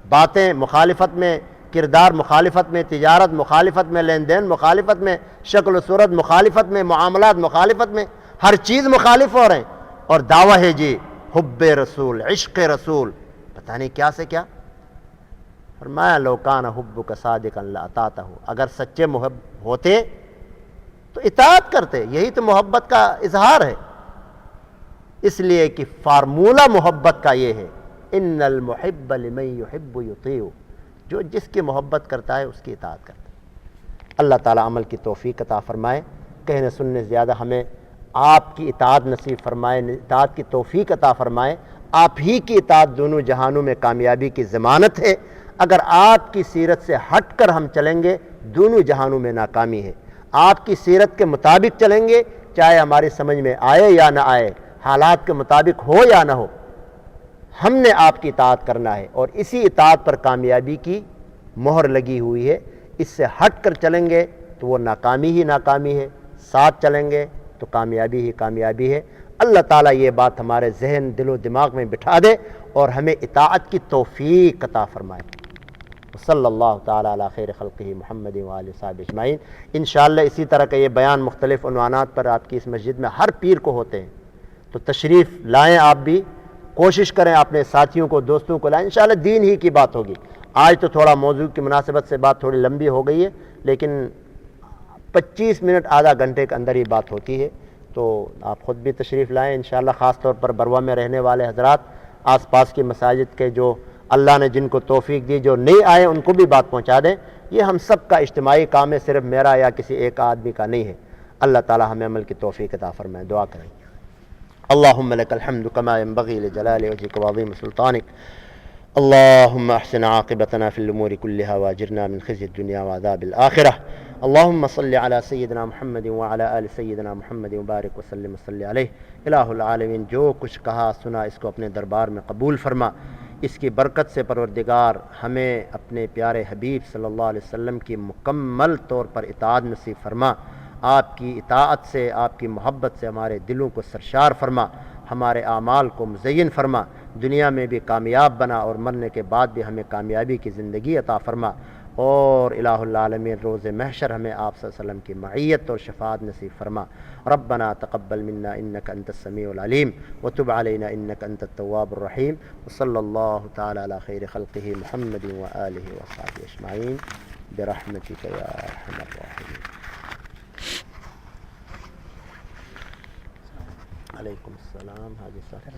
باتیں مخالفت میں، کردار مخالفت میں، تجارت مخالفت میں، لین دین مخالفت میں، شکل و صورت مخالفت میں، معاملات مخالفت میں، ہر چیز مخالف ہو رہے ہیں. اور دعویٰ ہے جی حب رسول، عشق رسول، پتہ نہیں کیا سے کیا. فرمایا لو کان حبک صادقا لأطعتہ، اگر سچے محب ہوتے تو اطاعت کرتے. یہی تو محبت کا اظہار ہے. اس لیے کہ فارمولہ محبت کا یہ ہے ان المحب لمن یحب یطیع، جو جس کی محبت کرتا ہے اس کی اطاعت کرتا ہے. اللہ تعالیٰ عمل کی توفیق عطا فرمائے، کہنے سننے زیادہ ہمیں آپ کی اطاعت نصیب فرمائے، اطاعت کی توفیق عطا فرمائے. آپ ہی کی اطاعت دونوں جہانوں میں کامیابی کی ضمانت ہے. اگر آپ کی سیرت سے ہٹ کر ہم چلیں گے دونوں جہانوں میں ناکامی ہے. آپ کی سیرت کے مطابق چلیں گے چاہے ہماری سمجھ میں آئے یا نہ آئے، حالات کے مطابق ہو یا نہ ہو، ہم نے آپ کی اطاعت کرنا ہے اور اسی اطاعت پر کامیابی کی مہر لگی ہوئی ہے. اس سے ہٹ کر چلیں گے تو وہ ناکامی ہی ناکامی ہے، ساتھ چلیں گے تو کامیابی ہی کامیابی ہے. اللہ تعالیٰ یہ بات ہمارے ذہن، دل و دماغ میں بٹھا دے اور ہمیں اطاعت کی توفیق عطا فرمائے. صلی اللہ تعالیٰ علی خیر خلقہ محمد وآلہ وصحبہ اجمعین. انشاءاللہ اسی طرح کا یہ بیان مختلف عنوانات پر آپ کی اس مسجد میں ہر پیر کو ہوتے ہیں، تو تشریف لائیں. آپ بھی کوشش کریں اپنے ساتھیوں کو، دوستوں کو لائیں. انشاءاللہ دین ہی کی بات ہوگی. آج تو تھوڑا موضوع کی مناسبت سے بات تھوڑی لمبی ہو گئی ہے، لیکن 25 منٹ آدھا گھنٹے کے اندر ہی بات ہوتی ہے. تو آپ خود بھی تشریف لائیں انشاءاللہ. خاص طور پر بروا میں رہنے والے حضرات، آس پاس کی مساجد کے جو اللہ نے جن کو توفیق دی، جو نہیں آئے ان کو بھی بات پہنچا دیں. یہ ہم سب کا اجتماعی کام ہے، صرف میرا یا کسی ایک آدمی کا نہیں ہے. اللہ تعالی ہمیں عمل کی توفیق عطا فرمائے. دعا کریں. اللہم لک الحمد کما ینبغی لجلال وجہک وعظیم سلطانک. اللہم احسن عاقبتنا فی الامور کلها واجرنا من خزی الدنیا وعذاب الآخرہ. اللہم صلی علی سیدنا محمد وعلی آل سیدنا محمد وبارک وسلم وصلی علیہ. الہ العالمین، جو کچھ کہا سنا اس کو اپنے دربار میں قبول فرما. اس کی برکت سے پروردگار ہمیں اپنے پیارے حبیب صلی اللہ علیہ وسلم کی مکمل طور پر اطاعت نصیب فرما. آپ کی اطاعت سے، آپ کی محبت سے ہمارے دلوں کو سرشار فرما، ہمارے اعمال کو مزین فرما، دنیا میں بھی کامیاب بنا اور مرنے کے بعد بھی ہمیں کامیابی کی زندگی عطا فرما. اور الہ العالمین روز محشر ہمیں آپ صلی اللہ علیہ وسلم کی معیت اور شفاعت نصیب فرما. ربنا تقبل منا انک انت السمیع العلیم وتب علینا انک انت التواب الرحیم. وصلی اللہ تعالی علی خیر خلقہ محمد وآلہ وصحبہ اجمعین برحمتک یا ارحم الراحمین. علیکم السلام حاجی صاحب.